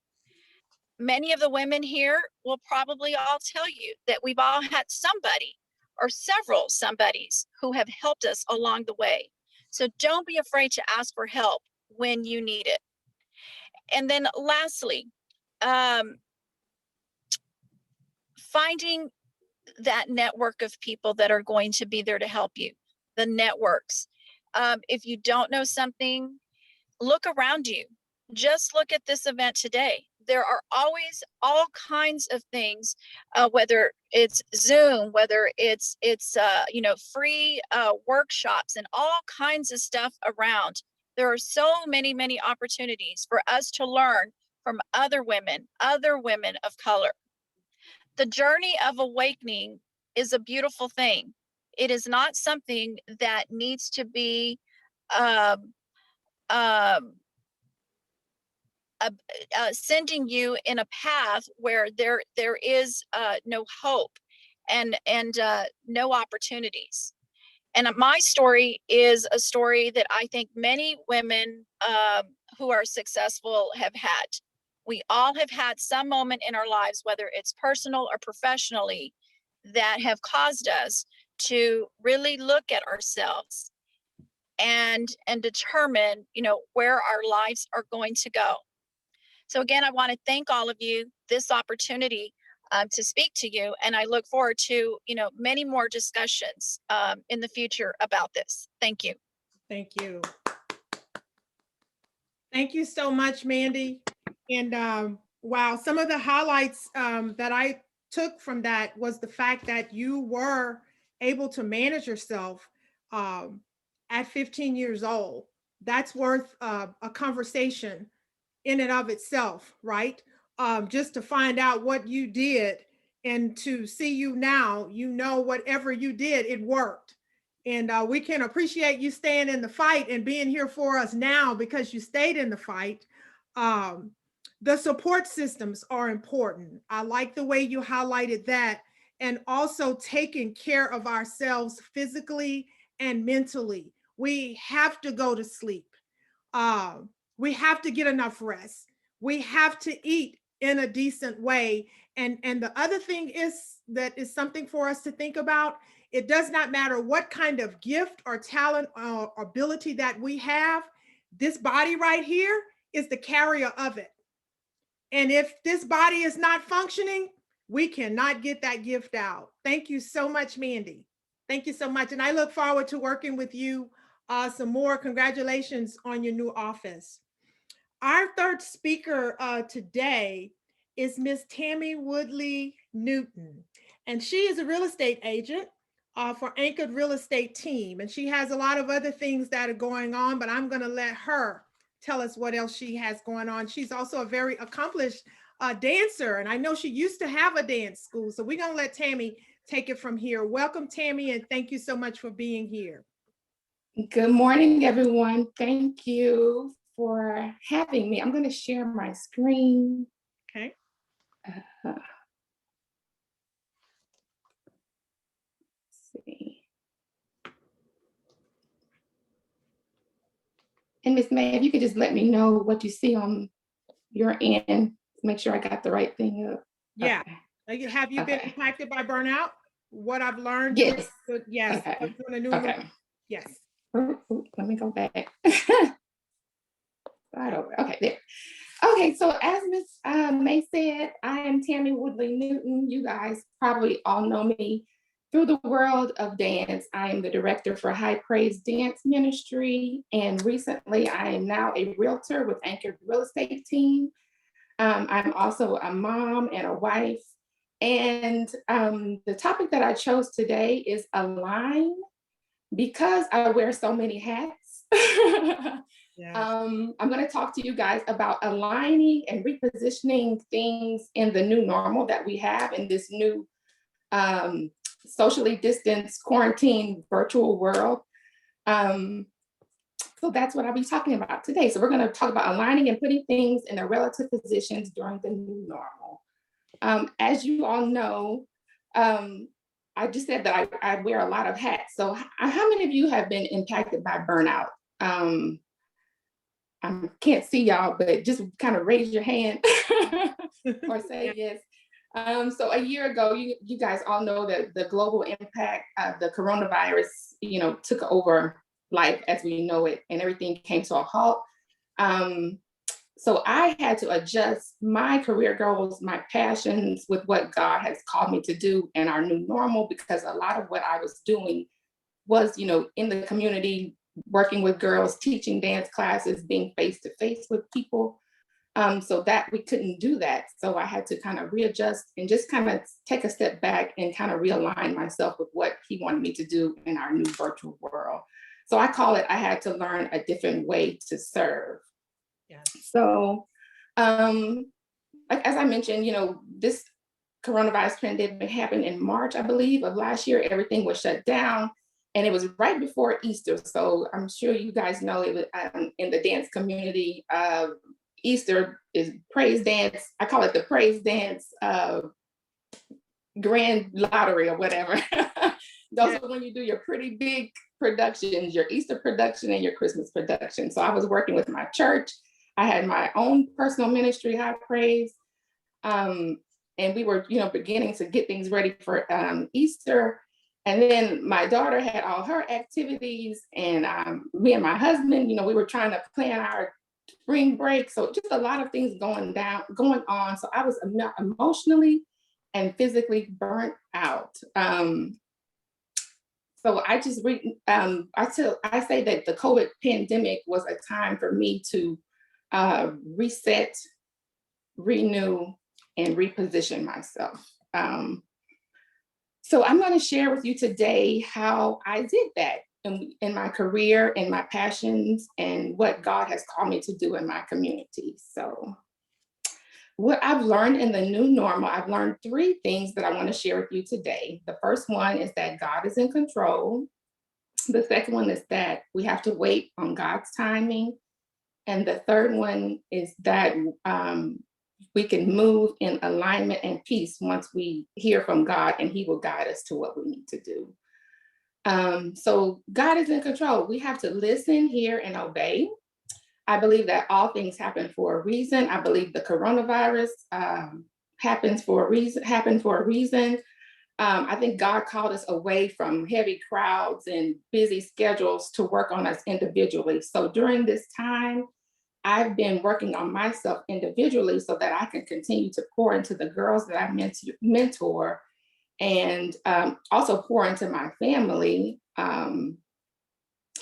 Many of the women here will probably all tell you that we've all had somebody or several somebodies who have helped us along the way. So don't be afraid to ask for help when you need it. And then lastly, finding that network of people that are going to be there to help you, the networks. If you don't know something, look around you. Just look at this event today. There are always all kinds of things, whether it's Zoom, whether it's free workshops and all kinds of stuff around. There are so many opportunities for us to learn from other women of color. The journey of awakening is a beautiful thing. It is not something that needs to be um, um, sending you in a path where there is no hope and no opportunities. And my story is a story that I think many women who are successful have had. We all have had some moment in our lives, whether it's personal or professionally, that have caused us to really look at ourselves and determine, where our lives are going to go. So again, I want to thank all of you this opportunity to speak to you, and I look forward to many more discussions in the future about this. Thank you. Thank you. Thank you so much, Mandy. And wow, some of the highlights that I took from that was the fact that you were able to manage yourself at 15 years old. That's worth a conversation in and of itself, right? Just to find out what you did and to see you now, whatever you did, it worked. And we can appreciate you staying in the fight and being here for us now because you stayed in the fight. The support systems are important. I like the way you highlighted that, and also taking care of ourselves physically and mentally. We have to go to sleep. We have to get enough rest. We have to eat in a decent way. And the other thing is that is something for us to think about. It does not matter what kind of gift or talent or ability that we have. This body right here is the carrier of it. And if this body is not functioning, we cannot get that gift out. Thank you so much, Mandy. Thank you so much. And I look forward to working with you some more. Congratulations on your new office. Our third speaker today is Miss Tammy Woodley Newton. And she is a real estate agent for Anchored Real Estate Team. And she has a lot of other things that are going on, but I'm going to let her tell us what else she has going on. She's also a very accomplished dancer. And I know she used to have a dance school. So we're going to let Tammy take it from here. Welcome, Tammy, and thank you so much for being here. Good morning, everyone. Thank you for having me. I'm going to share my screen. Okay. Let's see. And Miss May, if you could just let me know what you see on your end, make sure I got the right thing up. Yeah. Okay. Have you been impacted by burnout? What I've learned? Yes. Yes. Okay. Okay. Yes. Let me go back. Right over. Okay, there. Okay, so as Miss May said, I am Tammy Woodley Newton. You guys probably all know me through the world of dance. I am the director for High Praise Dance Ministry, and recently I am now a realtor with Anchored Real Estate Team. I'm also a mom and a wife. And the topic that I chose today is align, because I wear so many hats. Yes. I'm going to talk to you guys about aligning and repositioning things in the new normal that we have in this new socially distanced, quarantine, virtual world. So that's what I'll be talking about today. So we're going to talk about aligning and putting things in their relative positions during the new normal. As you all know, I just said that I wear a lot of hats. So how many of you have been impacted by burnout? I can't see y'all, but just kind of raise your hand or say yes. So a year ago, you guys all know that the global impact of the coronavirus, took over life as we know it, and everything came to a halt. So I had to adjust my career goals, my passions with what God has called me to do in our new normal, because a lot of what I was doing was, in the community, working with girls, teaching dance classes, being face to face with people. So that we couldn't do that. So I had to kind of readjust and just kind of take a step back and kind of realign myself with what he wanted me to do in our new virtual world. So I call it, I had to learn a different way to serve. Yes. So, like as I mentioned, this coronavirus pandemic happened in March, I believe, of last year. Everything was shut down, and it was right before Easter. So I'm sure you guys know it was in the dance community. Easter is praise dance. I call it the praise dance grand lottery or whatever. Those are when you do your pretty big productions, your Easter production and your Christmas production. So I was working with my church. I had my own personal ministry, High Praise. And we were, beginning to get things ready for Easter. And then my daughter had all her activities, and me and my husband, we were trying to plan our spring break. So just a lot of things going on. So I was emotionally and physically burnt out. So I just, I say that the COVID pandemic was a time for me to reset, renew, and reposition myself. So I'm going to share with you today how I did that in my career, in my passions, and what God has called me to do in my community. So what I've learned in the new normal, I've learned 3 things that I want to share with you today. The first one is that God is in control. The second one is that we have to wait on God's timing. And the third one is that we can move in alignment and peace once we hear from God, and he will guide us to what we need to do. So God is in control. We have to listen, hear, and obey. I believe that all things happen for a reason. I believe the coronavirus happened for a reason. I think God called us away from heavy crowds and busy schedules to work on us individually. So during this time, I've been working on myself individually so that I can continue to pour into the girls that I mentor, and also pour into my family.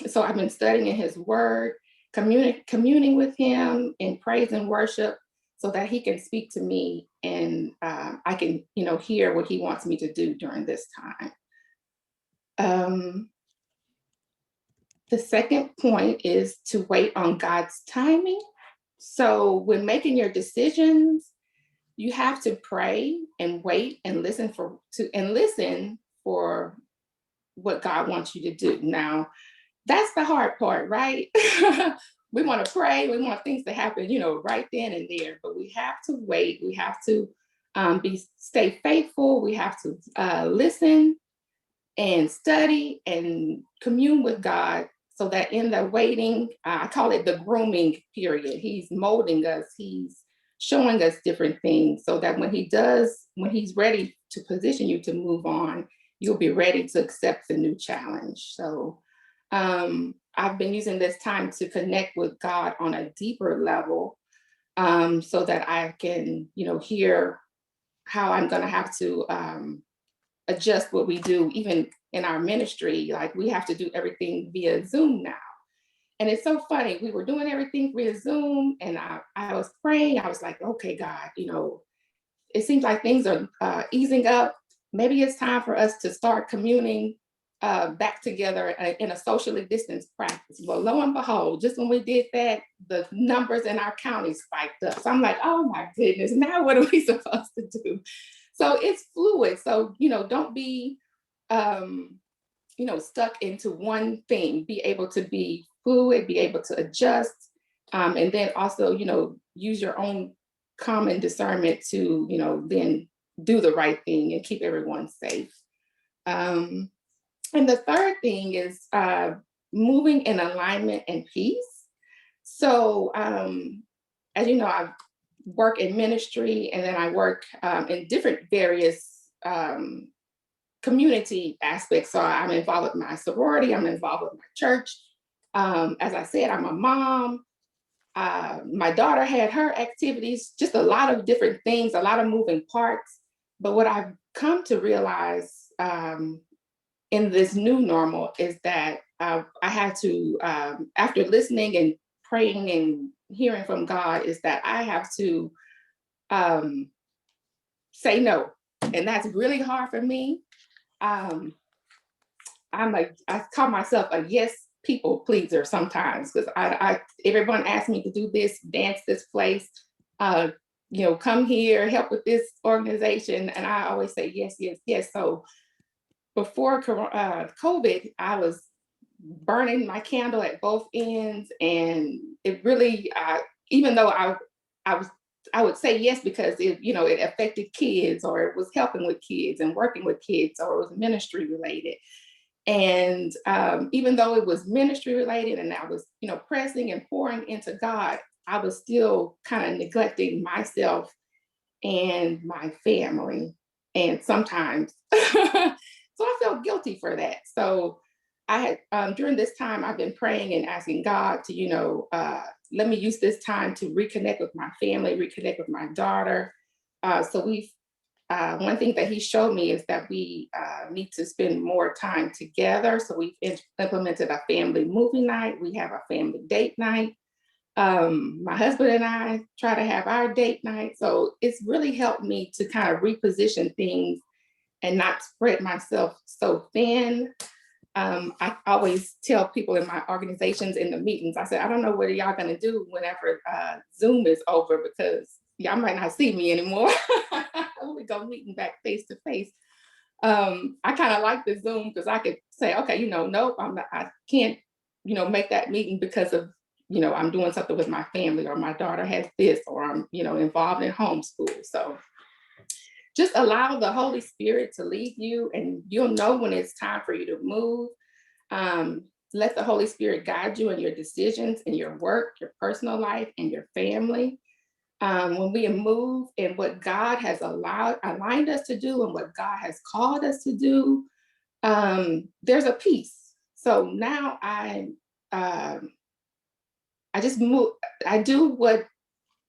So I've been studying his word, communing with him in praise and worship, so that he can speak to me, and I can, hear what he wants me to do during this time. The second point is to wait on God's timing. So when making your decisions, you have to pray and wait and listen for what God wants you to do. Now, that's the hard part, right? We want to pray, we want things to happen, right then and there, but we have to wait. We have to stay faithful. We have to listen and study and commune with God, so that in the waiting, I call it the grooming period. He's molding us. He's showing us different things, so that when he's ready to position you to move on, you'll be ready to accept the new challenge. So I've been using this time to connect with God on a deeper level, so that I can, hear how I'm going to have to adjust what we do, even in our ministry. Like, we have to do everything via Zoom now. And it's so funny. We were doing everything via Zoom, and I was praying. I was like, okay, God, it seems like things are easing up. Maybe it's time for us to start communing back together in a socially distanced practice. Well, lo and behold, just when we did that, the numbers in our county spiked up. So I'm like, oh my goodness, now what are we supposed to do? So it's fluid. So, don't be, stuck into one thing. Be able to be fluid, be able to adjust, and then also, use your own common discernment to, then do the right thing and keep everyone safe. And the third thing is moving in alignment and peace. So, as you know, I work in ministry, and then I work in different various community aspects. So I'm involved with my sorority, I'm involved with my church. As I said, I'm a mom. My daughter had her activities, just a lot of different things, a lot of moving parts. But what I've come to realize in this new normal is that I had to, after listening and praying and hearing from God, is that I have to say no. And that's really hard for me. I call myself a yes people pleaser sometimes, because everyone asks me to do this, dance this place, come here, help with this organization. And I always say yes, yes, yes. So before COVID, I was burning my candle at both ends. And it really, even though I would say yes because it affected kids, or it was helping with kids and working with kids, or it was ministry related. And even though it was ministry related and I was, pressing and pouring into God, I was still kind of neglecting myself and my family. And sometimes, so I felt guilty for that. So I had, during this time, I've been praying and asking God to, let me use this time to reconnect with my family, reconnect with my daughter. So one thing that he showed me is that we need to spend more time together. So we've implemented a family movie night. We have a family date night. My husband and I try to have our date night. So it's really helped me to kind of reposition things and not spread myself so thin. I always tell people in my organizations, in the meetings, I said, I don't know what y'all gonna do whenever Zoom is over, because y'all might not see me anymore. We go meeting back face to face. I kind of like the Zoom because I could say, okay, nope, I can't, make that meeting because of, I'm doing something with my family, or my daughter has this, or I'm, involved in homeschool. So just allow the Holy Spirit to lead you, and you'll know when it's time for you to move. Let the Holy Spirit guide you in your decisions, in your work, your personal life, and your family. When we move in what God has aligned us to do and what God has called us to do, there's a peace. So now I just move, I do what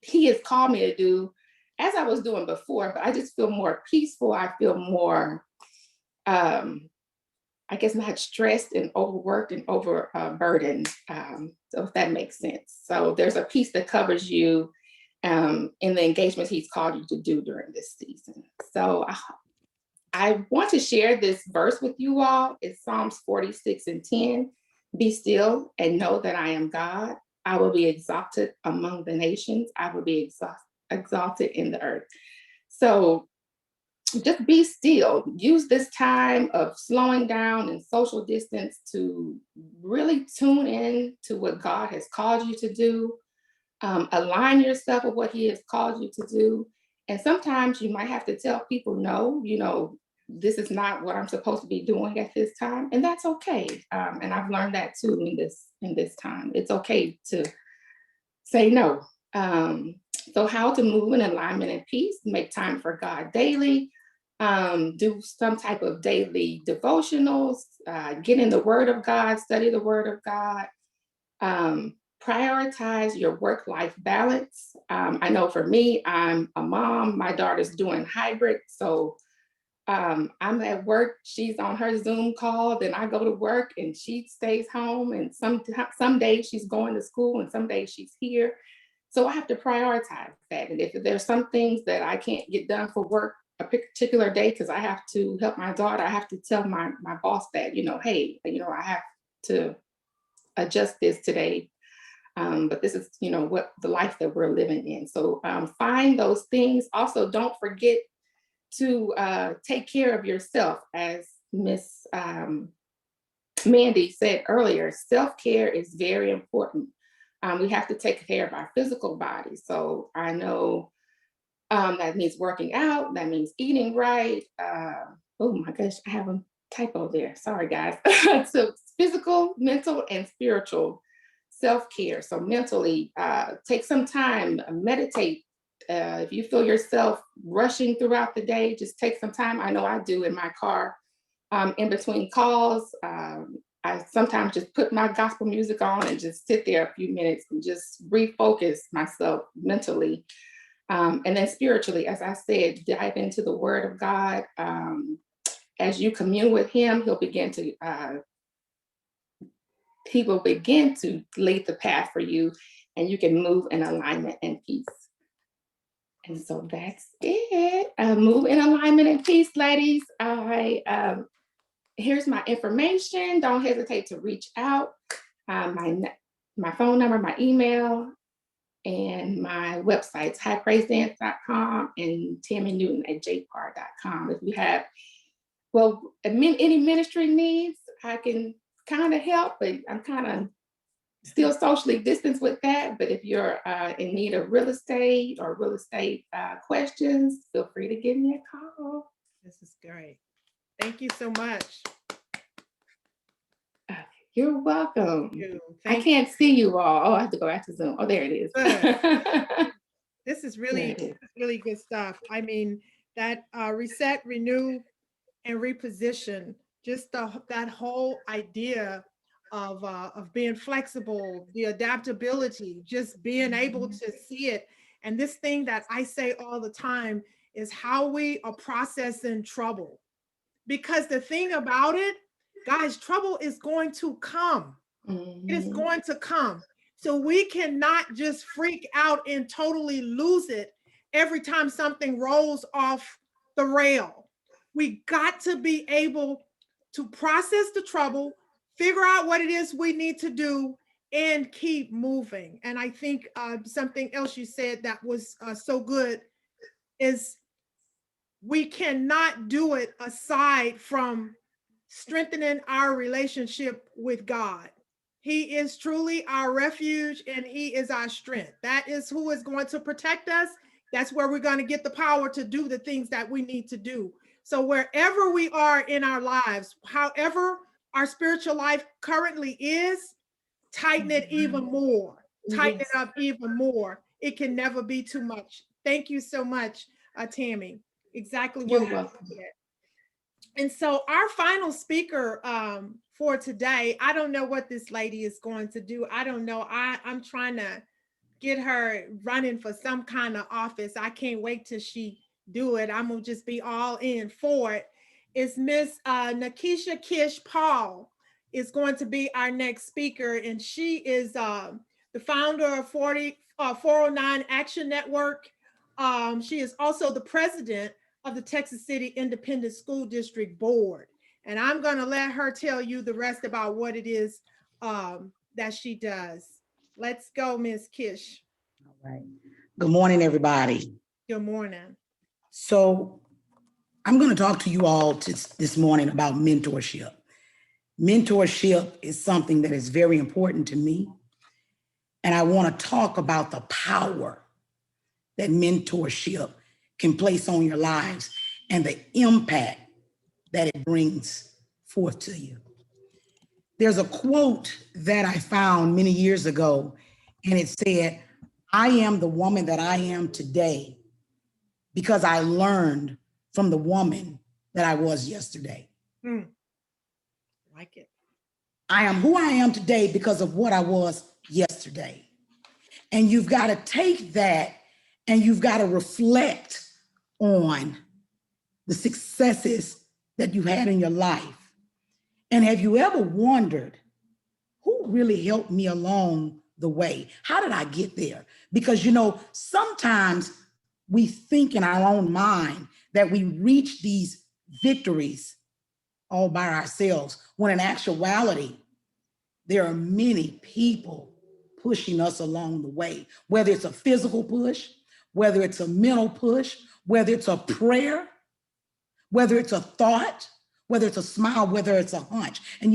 he has called me to do, as I was doing before, but I just feel more peaceful. I feel more, I guess, not stressed and overworked and overburdened. So if that makes sense. So there's a peace that covers you in the engagements he's called you to do during this season. So I want to share this verse with you all. It's Psalms 46:10. Be still and know that I am God. I will be exalted among the nations. I will be exalted in the earth. So just be still. Use this time of slowing down and social distance to really tune in to what God has called you to do. Align yourself with what he has called you to do. And sometimes you might have to tell people, no, this is not what I'm supposed to be doing at this time. And that's okay. And I've learned that too in this time. It's okay to say no. So how to move in alignment and peace, make time for God daily, do some type of daily devotionals, get in the Word of God, study the Word of God, prioritize your work-life balance. I know for me, I'm a mom, my daughter's doing hybrid. So I'm at work, she's on her Zoom call, then I go to work and she stays home. And some days she's going to school and some days she's here. So I have to prioritize that. And if there's some things that I can't get done for work a particular day because I have to help my daughter, I have to tell my boss that, hey, I have to adjust this today. But this is, what the life that we're living in. So find those things. Also, don't forget to take care of yourself. As Miss Mandy said earlier, self-care is very important. We have to take care of our physical body. So I know that means working out, that means eating right. Oh my gosh, I have a typo there. Sorry, guys. So physical, mental, and spiritual self-care. So mentally, take some time, meditate. If you feel yourself rushing throughout the day, just take some time. I know I do in my car, in between calls. I sometimes just put my gospel music on and just sit there a few minutes and just refocus myself mentally. And then spiritually, as I said, dive into the Word of God. As you commune with Him, He will begin to lead the path for you, and you can move in alignment and peace. And so that's it. Move in alignment and peace, ladies. Here's my information. Don't hesitate to reach out. My phone number, my email, and my websites, highpraisedance.com and tammynewton@jpar.com. If you have, any ministry needs, I can kind of help, but I'm kind of still socially distanced with that. But if you're in need of real estate or real estate questions, feel free to give me a call. This is great. Thank you so much. You're welcome. I Thank can't see you all. Oh, I have to go back to Zoom. Oh, there it is. This is really good stuff. I mean, that reset, renew, and reposition, just that whole idea of being flexible, the adaptability, just being able to see it. And this thing that I say all the time is how we are processing trouble. Because the thing about it, guys, trouble is going to come. It is going to come. So we cannot just freak out and totally lose it every time something rolls off the rail. We got to be able to process the trouble, figure out what it is we need to do, and keep moving. And I think something else you said that was so good is we cannot do it aside from strengthening our relationship with God. He is truly our refuge and He is our strength. That is who is going to protect us. That's where we're going to get the power to do the things that we need to do. So wherever we are in our lives, however our spiritual life currently is, tighten it even more, tighten it up even more. It can never be too much. Thank you so much, Tammy. Exactly what You're welcome. And so our final speaker for today, I don't know what this lady is going to do. I don't know. I'm trying to get her running for some kind of office. I can't wait till she do it. I'm gonna just be all in for it. It's Miss Nakisha Kish Paul is going to be our next speaker, and she is the founder of 409 Action Network. She is also the president of the Texas City Independent School District Board. And I'm gonna let her tell you the rest about what it is that she does. Let's go, Ms. Kish. All right. Good morning, everybody. Good morning. So I'm going to talk to you all this morning about mentorship. Mentorship is something that is very important to me. And I want to talk about the power that mentorship can place on your lives and the impact that it brings forth to you. There's a quote that I found many years ago, and it said, "I am the woman that I am today because I learned from the woman that I was yesterday." Like it. I am who I am today because of what I was yesterday. And you've got to take that and you've got to reflect on the successes that you had in your life. And have you ever wondered who really helped me along the way? How did I get there? Because, sometimes we think in our own mind that we reach these victories all by ourselves, when in actuality, there are many people pushing us along the way, whether it's a physical push, whether it's a mental push, whether it's a prayer, whether it's a thought, whether it's a smile, whether it's a hunch. And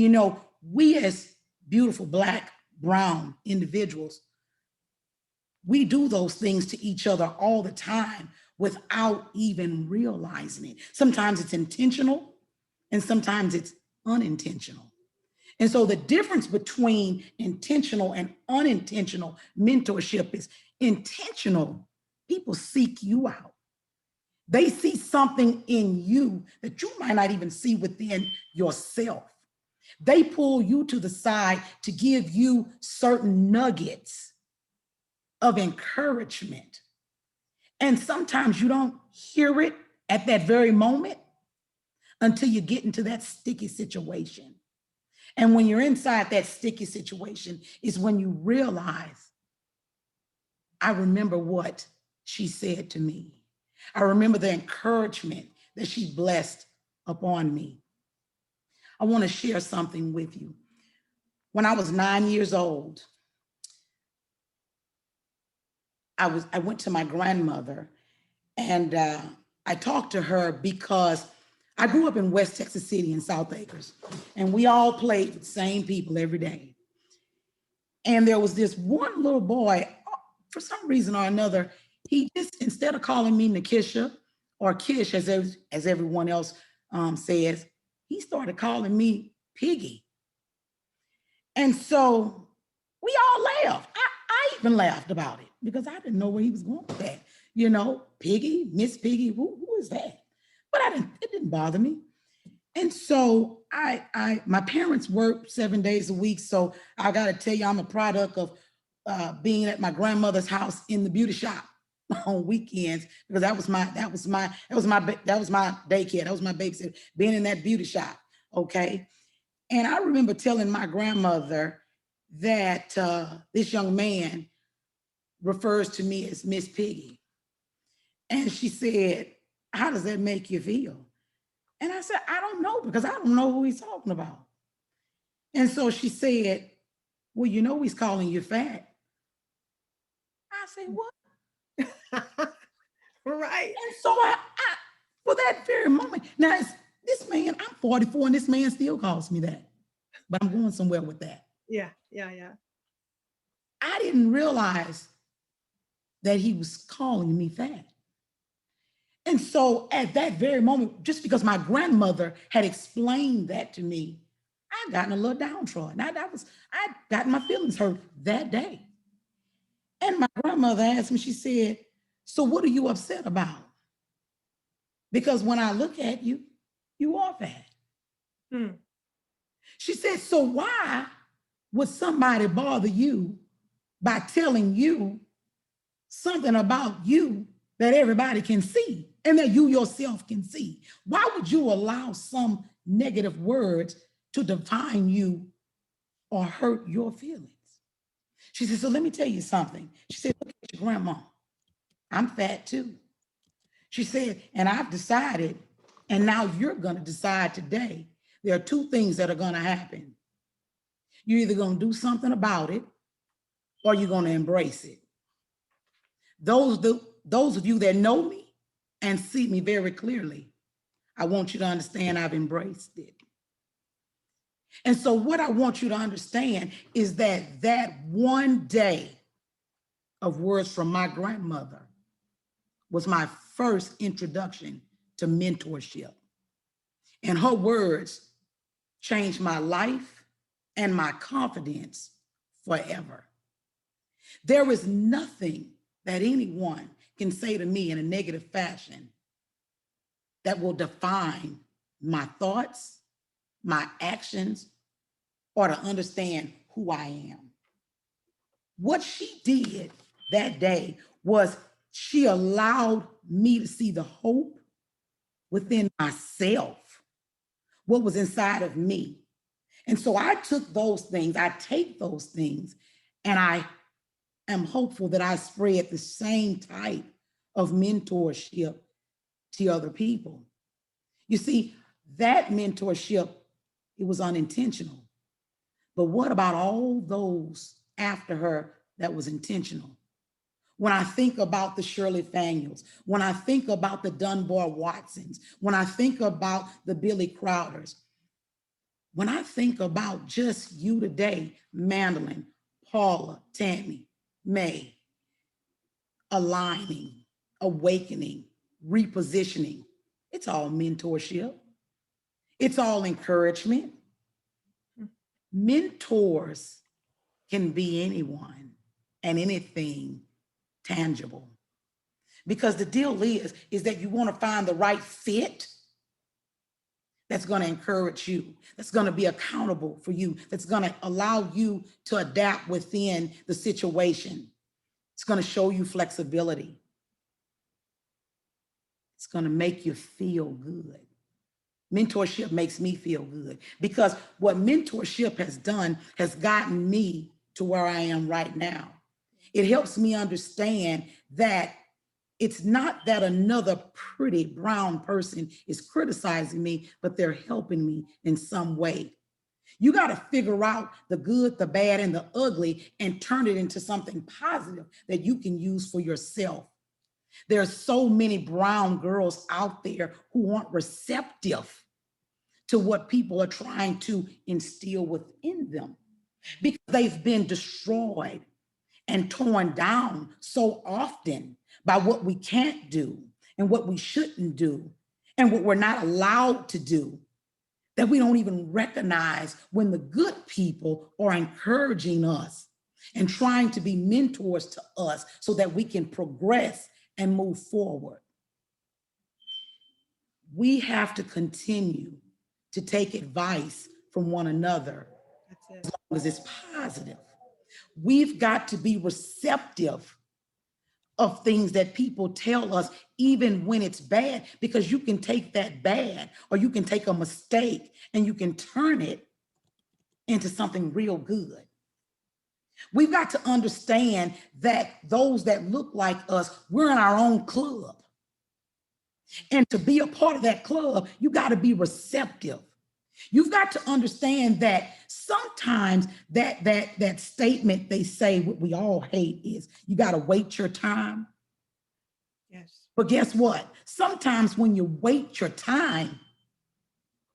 we as beautiful Black, brown individuals, we do those things to each other all the time without even realizing it. Sometimes it's intentional and sometimes it's unintentional. And so the difference between intentional and unintentional mentorship is intentional. People seek you out. They see something in you that you might not even see within yourself. They pull you to the side to give you certain nuggets of encouragement. And sometimes you don't hear it at that very moment until you get into that sticky situation. And when you're inside that sticky situation is when you realize, I remember what she said to me. I remember the encouragement that she blessed upon me. I want to share something with you. When I was 9 years old, I went to my grandmother and I talked to her because I grew up in West Texas City in South Acres, and we all played with the same people every day. And there was this one little boy, for some reason or another, he just, instead of calling me Nakisha or Kish, as everyone else says, he started calling me Piggy. And so we all laughed. I even laughed about it because I didn't know where he was going with that. You know, Piggy, Miss Piggy, who is that? But it didn't bother me. And so my parents worked 7 days a week. So I got to tell you, I'm a product of being at my grandmother's house in the beauty shop on weekends, because that was my daycare. That was my babysitter, being in that beauty shop. Okay. And I remember telling my grandmother that this young man refers to me as Miss Piggy. And she said, how does that make you feel? And I said, I don't know, because I don't know who he's talking about. And so she said, well, you know, he's calling you fat. I said, what? Right. And so I for that very moment, now this man, I'm 44 and this man still calls me that, but I'm going somewhere with that. Yeah. I didn't realize that he was calling me fat. And so at that very moment, just because my grandmother had explained that to me, I'd gotten a little downtrodden. I'd gotten my feelings hurt that day. And my grandmother asked me, she said, so what are you upset about? Because when I look at you, you are fat. She said, so why would somebody bother you by telling you something about you that everybody can see and that you yourself can see? Why would you allow some negative words to define you or hurt your feelings? She said, so let me tell you something. She said, look at your grandma. I'm fat too. She said, and I've decided, and now you're going to decide today, there are two things that are going to happen. You're either going to do something about it or you're going to embrace it. Those of you that know me and see me very clearly, I want you to understand I've embraced it. And so what I want you to understand is that that one day of words from my grandmother was my first introduction to mentorship. And her words changed my life and my confidence forever. There is nothing that anyone can say to me in a negative fashion that will define my thoughts, my actions, or to understand who I am. What she did that day was she allowed me to see the hope within myself, what was inside of me. And so I took those things, I take those things, and I am hopeful that I spread the same type of mentorship to other people. You see, that mentorship, it was unintentional. But what about all those after her that was intentional? When I think about the Shirley Faniels, when I think about the Dunbar Watsons, when I think about the Billy Crowders, when I think about just you today, Mandolin, Paula, Tammy, May, aligning, awakening, repositioning, it's all mentorship. It's all encouragement. Mentors can be anyone and anything tangible. Because the deal is that you want to find the right fit, that's going to encourage you, that's going to be accountable for you, that's going to allow you to adapt within the situation. It's going to show you flexibility. It's going to make you feel good. Mentorship makes me feel good because what mentorship has done has gotten me to where I am right now. It helps me understand that it's not that another pretty brown person is criticizing me, but they're helping me in some way. You got to figure out the good, the bad, and the ugly and turn it into something positive that you can use for yourself. There are so many brown girls out there who aren't receptive to what people are trying to instill within them because they've been destroyed and torn down so often by what we can't do and what we shouldn't do and what we're not allowed to do, that we don't even recognize when the good people are encouraging us and trying to be mentors to us so that we can progress and move forward. We have to continue to take advice from one another as long as it's positive. We've got to be receptive of things that people tell us, even when it's bad, because you can take that bad or you can take a mistake and you can turn it into something real good. We've got to understand that those that look like us, we're in our own club. And to be a part of that club, you got to be receptive. You've got to understand that sometimes that statement they say, what we all hate is, you got to wait your time. Yes. But guess what? Sometimes when you wait your time,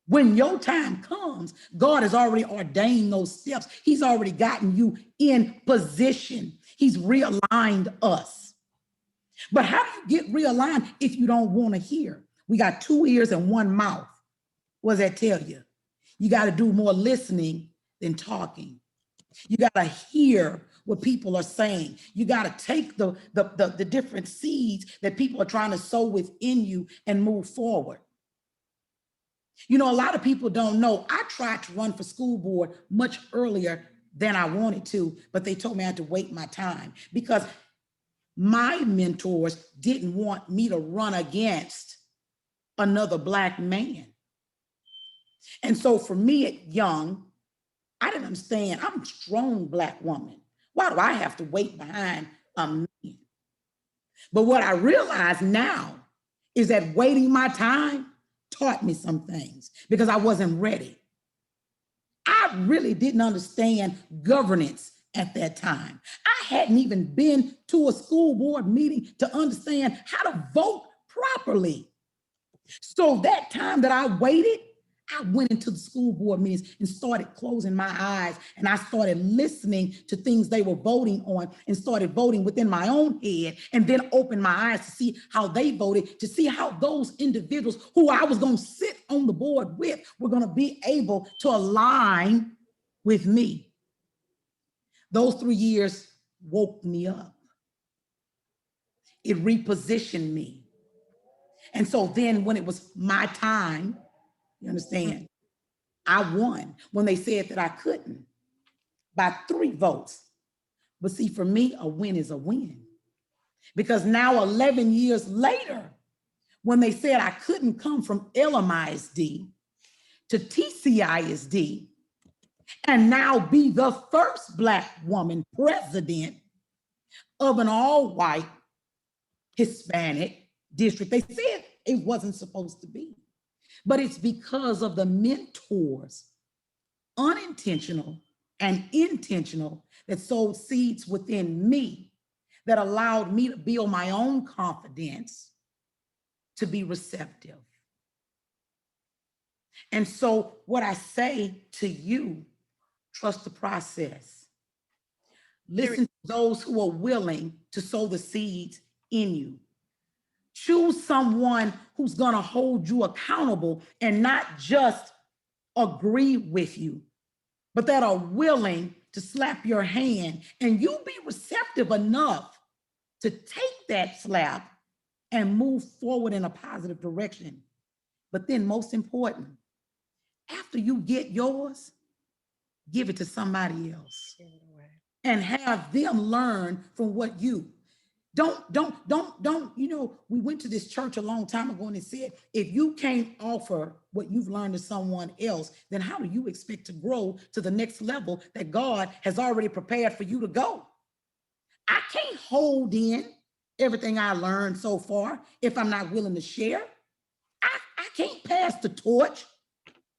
when your time comes, God has already ordained those steps. He's already gotten you in position. He's realigned us. But how do you get realigned if you don't want to hear? We got 2 ears and 1 mouth. What does that tell you? You got to do more listening than talking. You got to hear what people are saying. You got to take the different seeds that people are trying to sow within you and move forward. You know, a lot of people don't know. I tried to run for school board much earlier than I wanted to, but they told me I had to wait my time because my mentors didn't want me to run against another Black man. And so for me at young, I didn't understand. I'm a strong Black woman. Why do I have to wait behind a man? But what I realize now is that waiting my time taught me some things because I wasn't ready. I really didn't understand governance at that time. I hadn't even been to a school board meeting to understand how to vote properly. So that time that I waited, I went into the school board meetings and started closing my eyes, and I started listening to things they were voting on and started voting within my own head, and then opened my eyes to see how they voted, to see how those individuals who I was going to sit on the board with were going to be able to align with me. Those 3 years woke me up. It repositioned me. And so then when it was my time, you understand, I won when they said that I couldn't by 3 votes. But see, for me, a win is a win. Because now 11 years later, when they said I couldn't come from LMISD to TCISD and now be the first Black woman president of an all-white Hispanic district, they said it wasn't supposed to be. But it's because of the mentors, unintentional and intentional, that sowed seeds within me that allowed me to build my own confidence to be receptive. And so what I say to you, trust the process. Listen to those who are willing to sow the seeds in you. Choose someone who's going to hold you accountable and not just agree with you, but that are willing to slap your hand, and you be receptive enough to take that slap and move forward in a positive direction. But then most important, after you get yours, give it to somebody else and have them learn from what you. Don't, you know, we went to this church a long time ago and it said, if you can't offer what you've learned to someone else, then how do you expect to grow to the next level that God has already prepared for you to go? I can't hold in everything I learned so far if I'm not willing to share. I can't pass the torch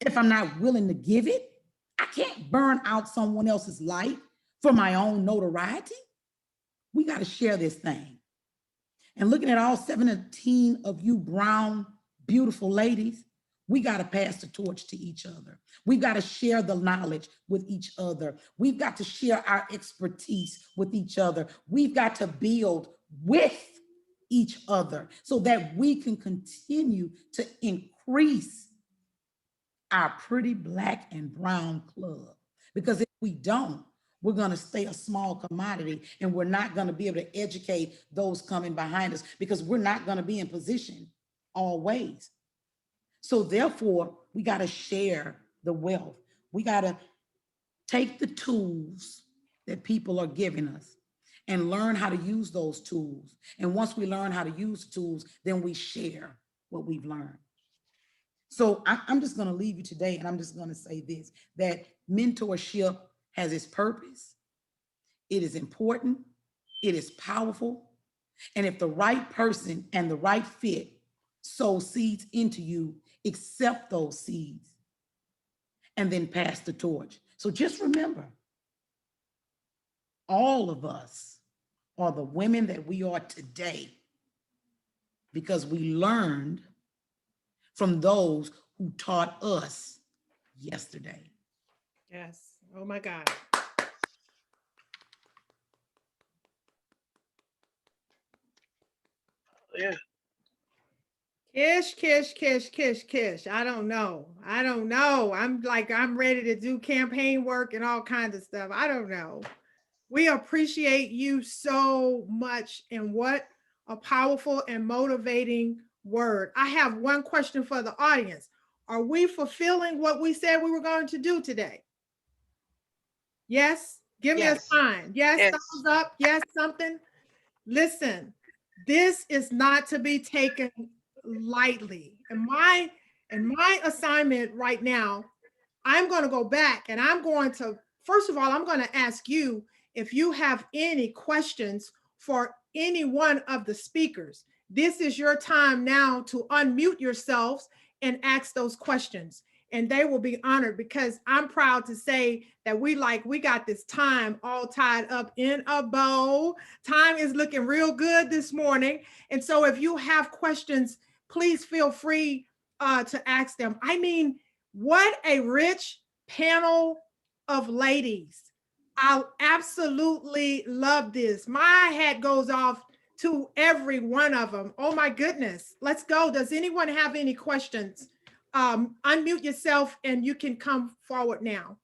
if I'm not willing to give it. I can't burn out someone else's light for my own notoriety. We got to share this thing. And looking at all 17 of you brown, beautiful ladies, we got to pass the torch to each other. We've got to share the knowledge with each other. We've got to share our expertise with each other. We've got to build with each other so that we can continue to increase our pretty black and brown club. Because if we don't, we're going to stay a small commodity and we're not going to be able to educate those coming behind us because we're not going to be in position always. So therefore, we got to share the wealth. We got to take the tools that people are giving us and learn how to use those tools. And once we learn how to use tools, then we share what we've learned. So I'm just going to leave you today, and I'm just going to say this, that mentorship has its purpose. It is important. It is powerful. And if the right person and the right fit sow seeds into you, accept those seeds and then pass the torch. So just remember, all of us are the women that we are today because we learned from those who taught us yesterday. Yes. Oh my God. Yeah. Kish. I don't know. I'm ready to do campaign work and all kinds of stuff. I don't know. We appreciate you so much, and what a powerful and motivating word. I have one question for the audience. Are we fulfilling what we said we were going to do today? Yes? Give me a sign. Yes, Yes. thumbs up. Yes, something. Listen, this is not to be taken lightly. And my assignment right now, I'm going to go back and I'm going to, first of all, I'm going to ask you if you have any questions for any one of the speakers. This is your time now to unmute yourselves and ask those questions. And they will be honored, because I'm proud to say that we got this time all tied up in a bow. Time is looking real good this morning. And so if you have questions, please feel free to ask them. I mean, what a rich panel of ladies. I absolutely love this. My hat goes off to every one of them. Oh my goodness. Let's go. Does anyone have any questions? Unmute yourself and you can come forward now.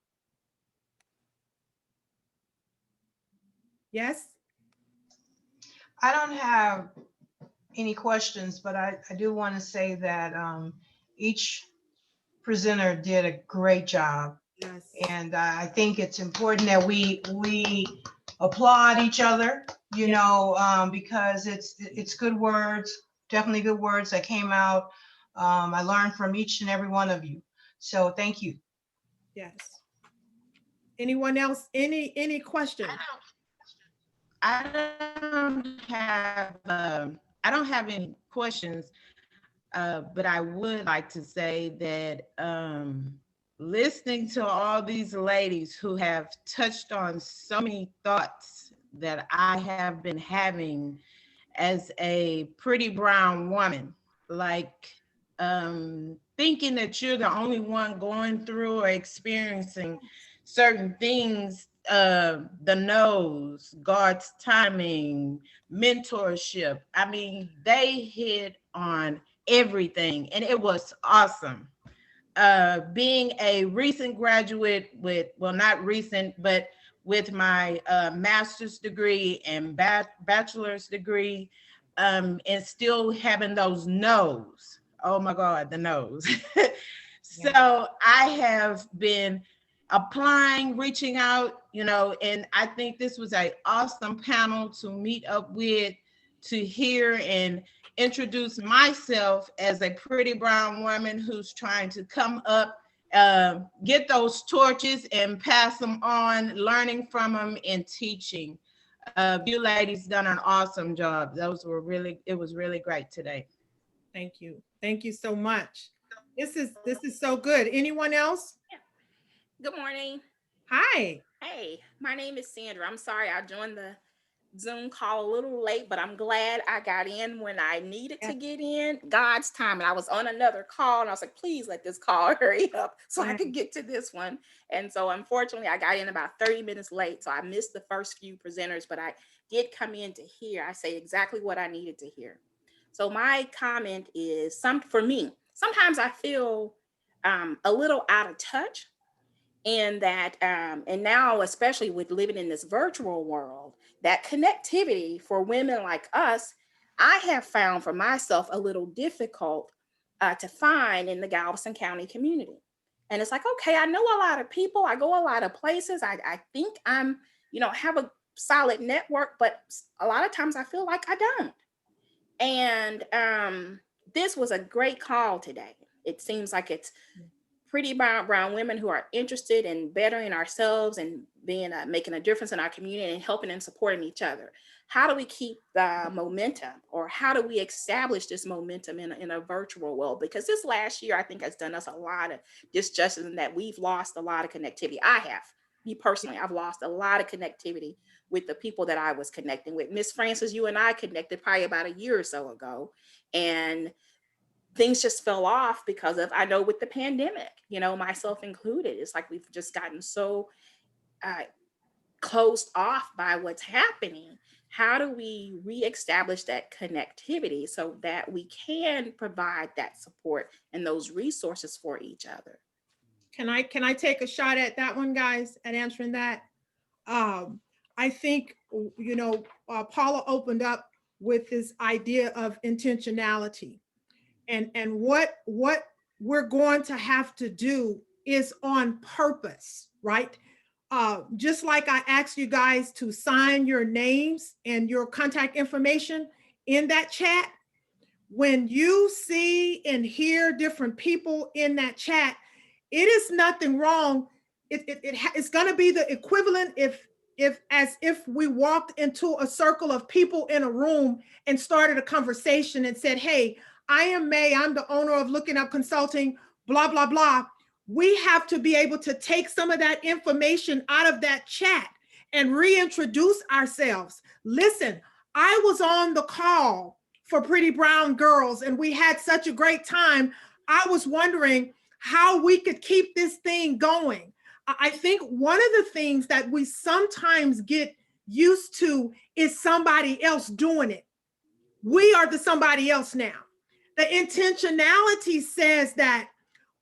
Yes? I don't have any questions, but I do want to say that each presenter did a great job. Yes. And I think it's important that we applaud each other, you know, because it's good words, definitely good words that came out. I learned from each and every one of you. So thank you. Yes. Anyone else? Any questions? I don't have any questions, but I would like to say that listening to all these ladies who have touched on so many thoughts that I have been having as a pretty brown woman, like thinking that you're the only one going through or experiencing certain things, the no's, God's timing, mentorship. I mean, they hit on everything and it was awesome. Being a recent graduate with, well, not recent, but with my master's degree and bachelor's degree, and still having those no's. Oh my God, the no's. So I have been applying, reaching out, and I think this was an awesome panel to meet up with, to hear and introduce myself as a pretty brown woman who's trying to come up, get those torches and pass them on, learning from them and teaching. You ladies done an awesome job. It was really great today. Thank you. Thank you so much. This is so good. Anyone else? Good morning. Hi. Hey, my name is Sandra. I'm sorry I joined the Zoom call a little late, but I'm glad I got in when I needed to get in. God's time. And I was on another call and I was like, please let this call hurry up so I could get to this one. And so unfortunately, I got in about 30 minutes late. So I missed the first few presenters, but I did come in to hear. I say exactly what I needed to hear. So my comment is for me, sometimes I feel a little out of touch. And that, and now, especially with living in this virtual world, that connectivity for women like us, I have found for myself a little difficult to find in the Galveston County community. And it's like, okay, I know a lot of people, I go a lot of places. I think I'm, have a solid network, but a lot of times I feel like I don't. And this was a great call today. It seems like it's pretty brown women who are interested in bettering ourselves and being making a difference in our community and helping and supporting each other. How do we keep the momentum, or how do we establish this momentum in a virtual world? Because this last year, I think, has done us a lot of disjustice in that we've lost a lot of connectivity. I have, me personally, I've lost a lot of connectivity with the people that I was connecting with. Miss Francis, you and I connected probably about a year or so ago, and things just fell off because of, I know with the pandemic, myself included, it's like we've just gotten so closed off by what's happening. How do we reestablish that connectivity so that we can provide that support and those resources for each other? Can I take a shot at that one, guys, at answering that? I think, Paula opened up with this idea of intentionality. And what we're going to have to do is on purpose, right? Just like I asked you guys to sign your names and your contact information in that chat, when you see and hear different people in that chat, it is nothing wrong. It's going to be the equivalent as if we walked into a circle of people in a room and started a conversation and said, hey, I am May, I'm the owner of Looking Up Consulting, blah, blah, blah. We have to be able to take some of that information out of that chat and reintroduce ourselves. Listen, I was on the call for Pretty Brown Girls and we had such a great time. I was wondering how we could keep this thing going. I think one of the things that we sometimes get used to is somebody else doing it. We are the somebody else now. The intentionality says that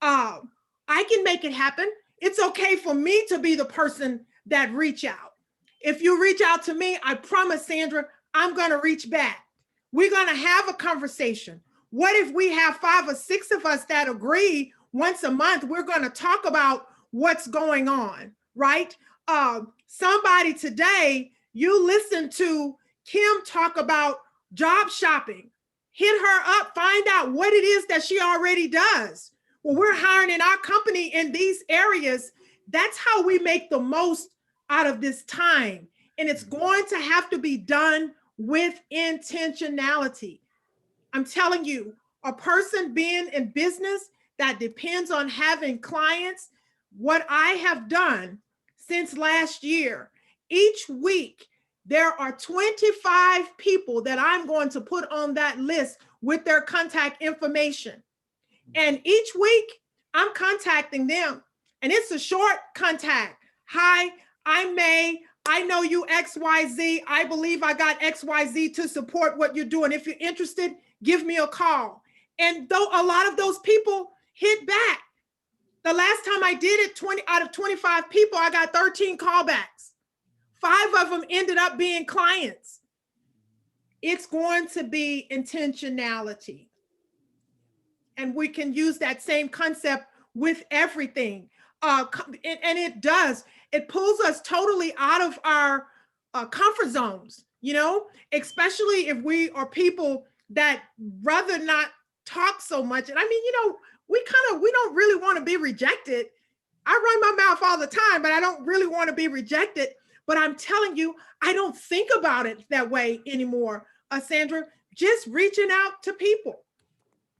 I can make it happen. It's okay for me to be the person that reach out. If you reach out to me, I promise, Sandra, I'm going to reach back. We're going to have a conversation. What if we have 5 or 6 of us that agree once a month, we're going to talk about what's going on, right? Somebody today, you listen to Kim talk about job shopping. Hit her up, find out what it is that she already does. Well, we're hiring in our company in these areas. That's how we make the most out of this time. And it's going to have to be done with intentionality. I'm telling you, a person being in business that depends on having clients, what I have done since last year, each week, there are 25 people that I'm going to put on that list with their contact information. And each week I'm contacting them and it's a short contact. Hi, I'm May. I know you XYZ. I believe I got XYZ to support what you're doing. If you're interested, give me a call. And though a lot of those people hit back, the last time I did it, 20 out of 25 people, I got 13 callbacks. 5 of them ended up being clients. It's going to be intentionality. And we can use that same concept with everything. And it does. It pulls us totally out of our comfort zones, you know, especially if we are people that rather not talk so much. And I mean, you know, we don't really want to be rejected. I run my mouth all the time, but I don't really want to be rejected. But I'm telling you, I don't think about it that way anymore, Sandra. Just reaching out to people.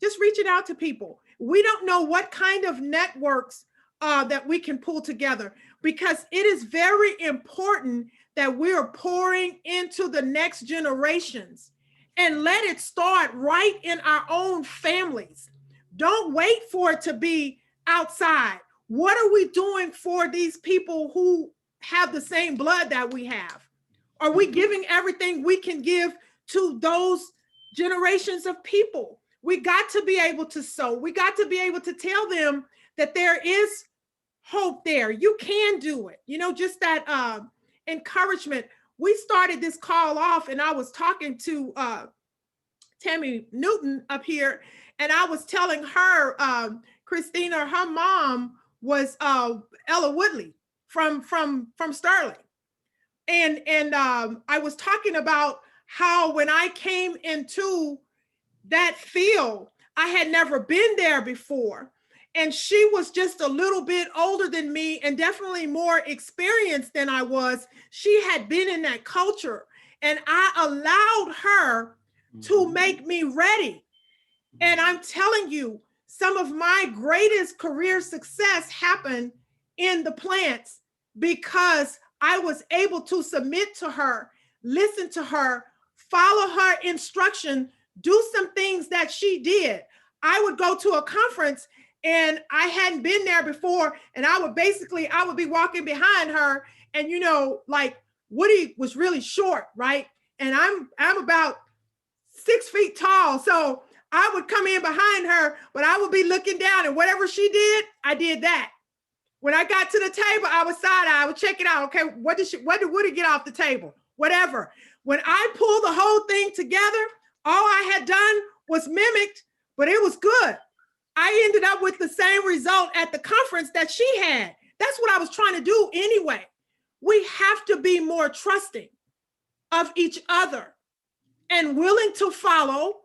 Just reaching out to people. We don't know what kind of networks that we can pull together, because it is very important that we're pouring into the next generations, and let it start right in our own families. Don't wait for it to be outside. What are we doing for these people who have the same blood that we have? Are we giving everything we can give to those generations of people? We got to be able to sow. We got to be able to tell them that there is hope there. You can do it. You know, just that encouragement. We started this call off, and I was talking to Tammy Newton up here, and I was telling her, Christina, her mom was Ella Woodley from Sterling. And I was talking about how when I came into that field, I had never been there before. And she was just a little bit older than me and definitely more experienced than I was. She had been in that culture, and I allowed her to make me ready. And I'm telling you, some of my greatest career success happened in the plants because I was able to submit to her, listen to her, follow her instruction, do some things that she did. I would go to a conference and I hadn't been there before, and I would be walking behind her, and you know, like Woody was really short, right? And I'm about 6 feet tall, so I would come in behind her, but I would be looking down, and whatever she did, I did that. When I got to the table, I would side-eye, I would check it out. Okay, what did Woody get off the table? Whatever. When I pulled the whole thing together, all I had done was mimicked, but it was good. I ended up with the same result at the conference that she had. That's what I was trying to do anyway. We have to be more trusting of each other and willing to follow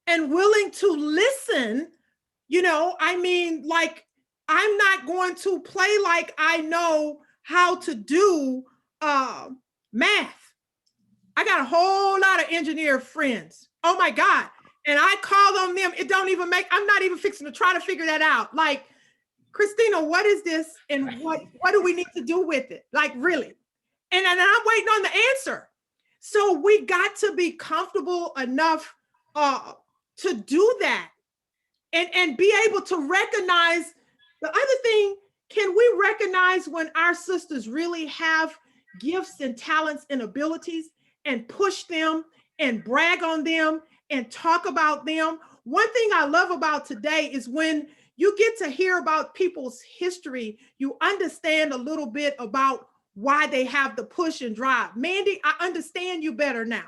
and willing to listen. You know, I mean, like, I'm not going to play like I know how to do math. I got a whole lot of engineer friends. Oh my God. And I call on them. It don't even make, I'm not even fixing to try to figure that out. Like, Christina, what is this? And what do we need to do with it? Like, really? And I'm waiting on the answer. So we got to be comfortable enough to do that and be able to recognize. The other thing, can we recognize when our sisters really have gifts and talents and abilities and push them and brag on them and talk about them? One thing I love about today is when you get to hear about people's history, you understand a little bit about why they have the push and drive. Mandy, I understand you better now.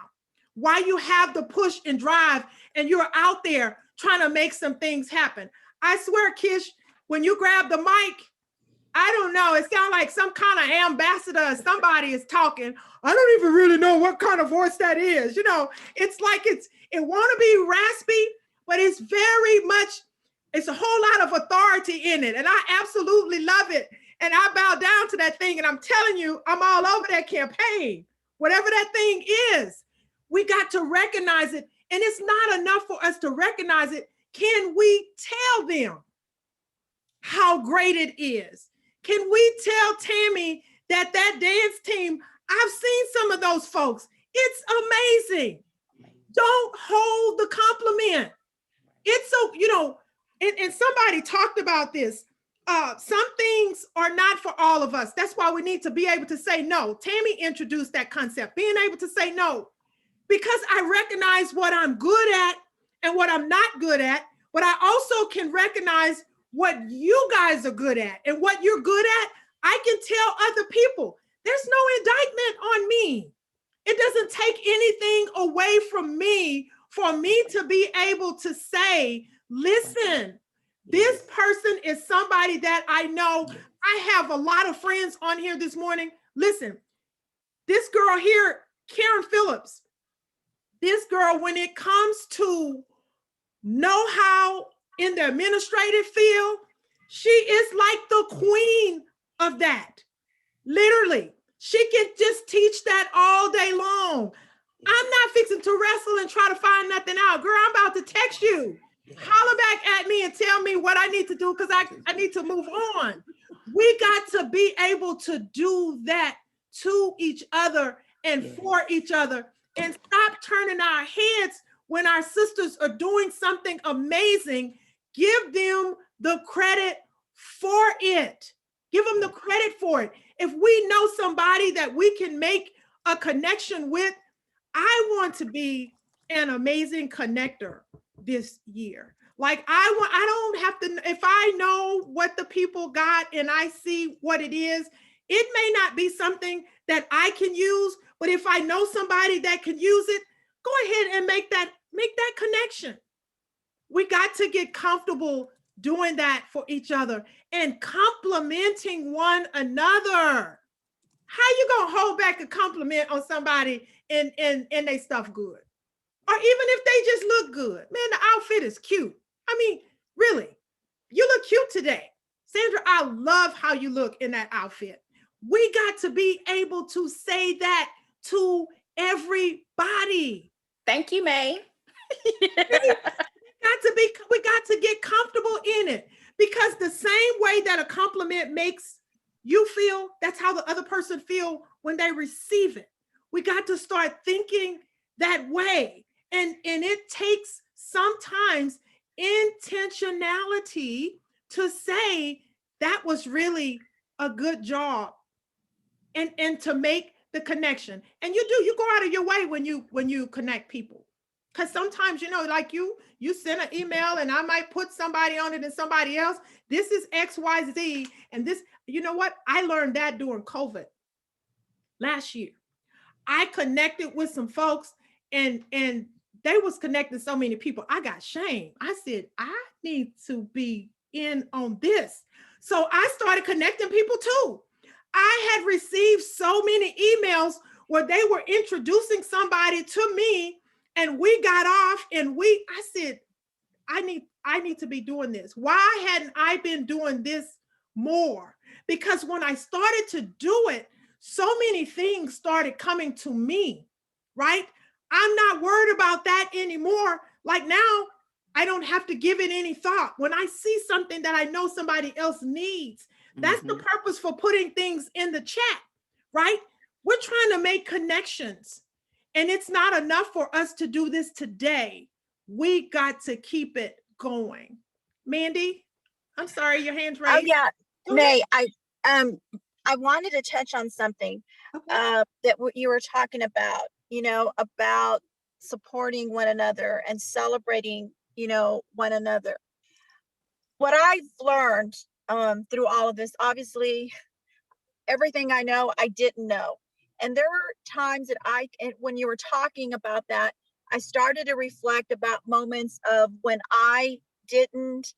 Why you have the push and drive and you're out there trying to make some things happen. I swear, Kish, when you grab the mic, I don't know, it sounds like some kind of ambassador, somebody is talking. I don't even really know what kind of voice that is. You know, it's like it want to be raspy, but it's very much, it's a whole lot of authority in it. And I absolutely love it. And I bow down to that thing. And I'm telling you, I'm all over that campaign. Whatever that thing is, we got to recognize it. And it's not enough for us to recognize it. Can we tell them how great it is? Can we tell Tammy that dance team, I've seen some of those folks. It's amazing. Don't hold the compliment. It's so, you know, and somebody talked about this. Some things are not for all of us. That's why we need to be able to say no. Tammy introduced that concept, being able to say no, because I recognize what I'm good at and what I'm not good at, but I also can recognize what you guys are good at, and what you're good at, I can tell other people. There's no indictment on me. It doesn't take anything away from me for me to be able to say, listen, This person is somebody that I know. I have a lot of friends on here this morning. Listen, this girl here, Karen Phillips, this girl, when it comes to know-how in the administrative field, she is like the queen of that. Literally, she can just teach that all day long. I'm not fixing to wrestle and try to find nothing out. Girl, I'm about to text you. Holler back at me and tell me what I need to do because I need to move on. We got to be able to do that to each other and for each other, and stop turning our heads when our sisters are doing something amazing. Give them the credit for it. Give them the credit for it. If we know somebody that we can make a connection with, I want to be an amazing connector this year. Like I don't have to, if I know what the people got and I see what it is, it may not be something that I can use, but if I know somebody that can use it, go ahead and make that connection. We got to get comfortable doing that for each other and complimenting one another. How you gonna hold back a compliment on somebody and they stuff good? Or even if they just look good. Man, the outfit is cute. I mean, really, you look cute today. Sandra, I love how you look in that outfit. We got to be able to say that to everybody. Thank you, May. We got to get comfortable in it, because the same way that a compliment makes you feel, that's how the other person feel when they receive it. We got to start thinking that way. And it takes sometimes intentionality to say that was really a good job, and to make the connection. And you go out of your way when you connect people. Because sometimes, like you send an email and I might put somebody on it and somebody else. This is XYZ. And this, you know what? I learned that during COVID last year. I connected with some folks and they was connecting so many people. I got shame. I said, I need to be in on this. So I started connecting people too. I had received so many emails where they were introducing somebody to me, and we got off and I said, I need to be doing this. Why hadn't I been doing this more? Because when I started to do it, so many things started coming to me, right? I'm not worried about that anymore. Like now, I don't have to give it any thought. When I see something that I know somebody else needs, that's the purpose for putting things in the chat, right? We're trying to make connections. And it's not enough for us to do this today. We got to keep it going. Mandy, I'm sorry, your hand's raised. Oh yeah, May, I wanted to touch on something that you were talking about, about supporting one another and celebrating, one another. What I've learned through all of this, obviously, everything I know, I didn't know. And there were times that when you were talking about that, I started to reflect about moments of when I didn't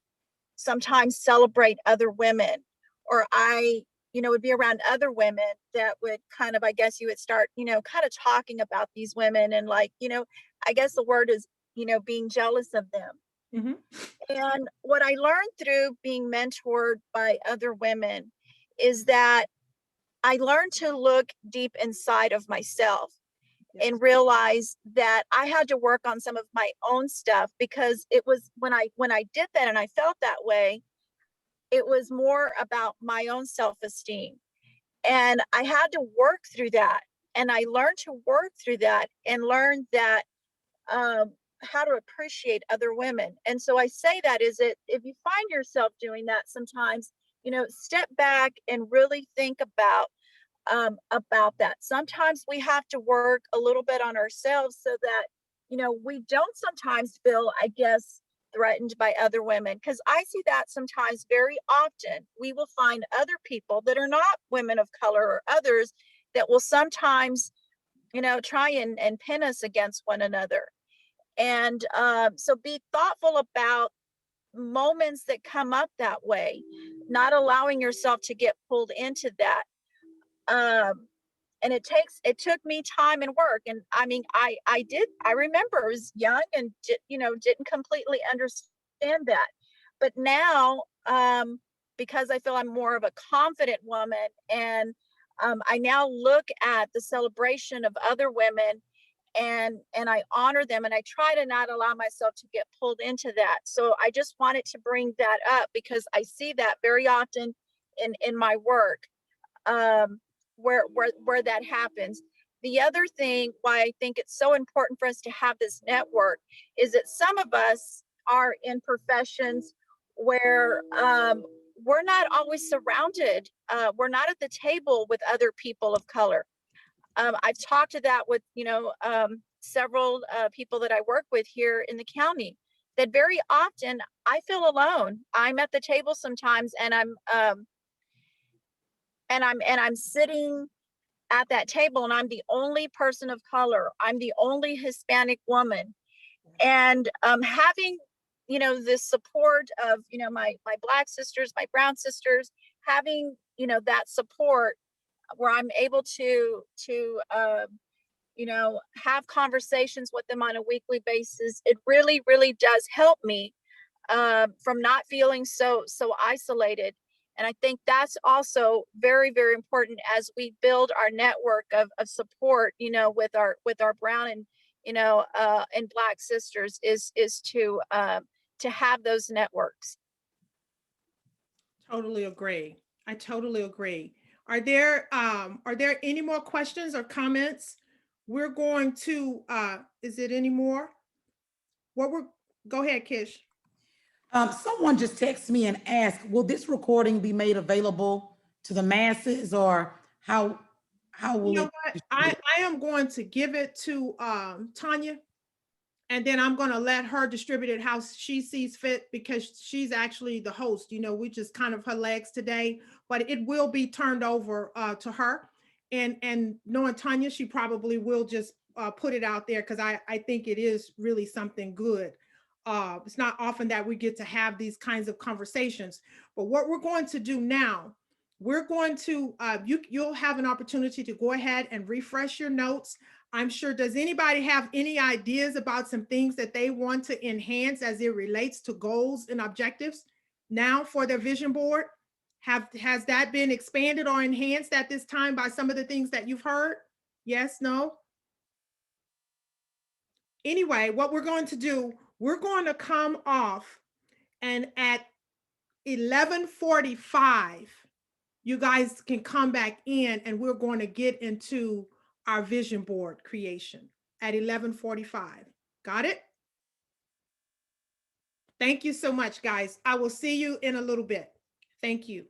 sometimes celebrate other women, or I, would be around other women that would kind of, I guess you would start, kind of talking about these women and like, I guess the word is, being jealous of them. Mm-hmm. And what I learned through being mentored by other women is that I learned to look deep inside of myself and realize that I had to work on some of my own stuff, because it was when I did that and I felt that way, it was more about my own self-esteem. And I had to work through that. And I learned to work through that and learn that how to appreciate other women. And so I say that is it, if you find yourself doing that sometimes, step back and really think about that. Sometimes we have to work a little bit on ourselves so that, we don't sometimes feel, I guess, threatened by other women. Because I see that sometimes very often. We will find other people that are not women of color or others that will sometimes, try and pin us against one another. And so be thoughtful about moments that come up that way, not allowing yourself to get pulled into that. And it took me time and work. And I mean, I remember I was young and didn't completely understand that. But now, because I feel I'm more of a confident woman, and I now look at the celebration of other women, and I honor them, and I try to not allow myself to get pulled into that. So I just wanted to bring that up because I see that very often in my work, where that happens. The other thing why I think it's so important for us to have this network is that some of us are in professions where we're not always surrounded. We're not at the table with other people of color. I've talked to that with, several people that I work with here in the county, that very often I feel alone. I'm at the table sometimes, and I'm sitting at that table, and I'm the only person of color. I'm the only Hispanic woman, and having, the support of, my Black sisters, my brown sisters, having, that support where I'm able to have conversations with them on a weekly basis. It really, really does help me from not feeling so isolated. And I think that's also very, very important as we build our network of support, with our brown and and Black sisters, is to have those networks. Totally agree. I totally agree. Are there any more questions or comments? We're going to, is it any more? Go ahead, Kish. Someone just texted me and asked, will this recording be made available to the masses, or how will You know it? what? I am going to give it to Tanya, and then I'm going to let her distribute it how she sees fit, because she's actually the host. We just kind of her legs today, but it will be turned over to her. And knowing Tanya, she probably will just put it out there, because I think it is really something good. It's not often that we get to have these kinds of conversations. But what we're going to do now, we're going to, you'll have an opportunity to go ahead and refresh your notes. I'm sure, does anybody have any ideas about some things that they want to enhance as it relates to goals and objectives now for their vision board? Has that been expanded or enhanced at this time by some of the things that you've heard? Yes, no? Anyway, what we're going to do, we're going to come off, and at 11:45, you guys can come back in, and we're going to get into our vision board creation at 11:45. Got it? Thank you so much, guys. I will see you in a little bit. Thank you.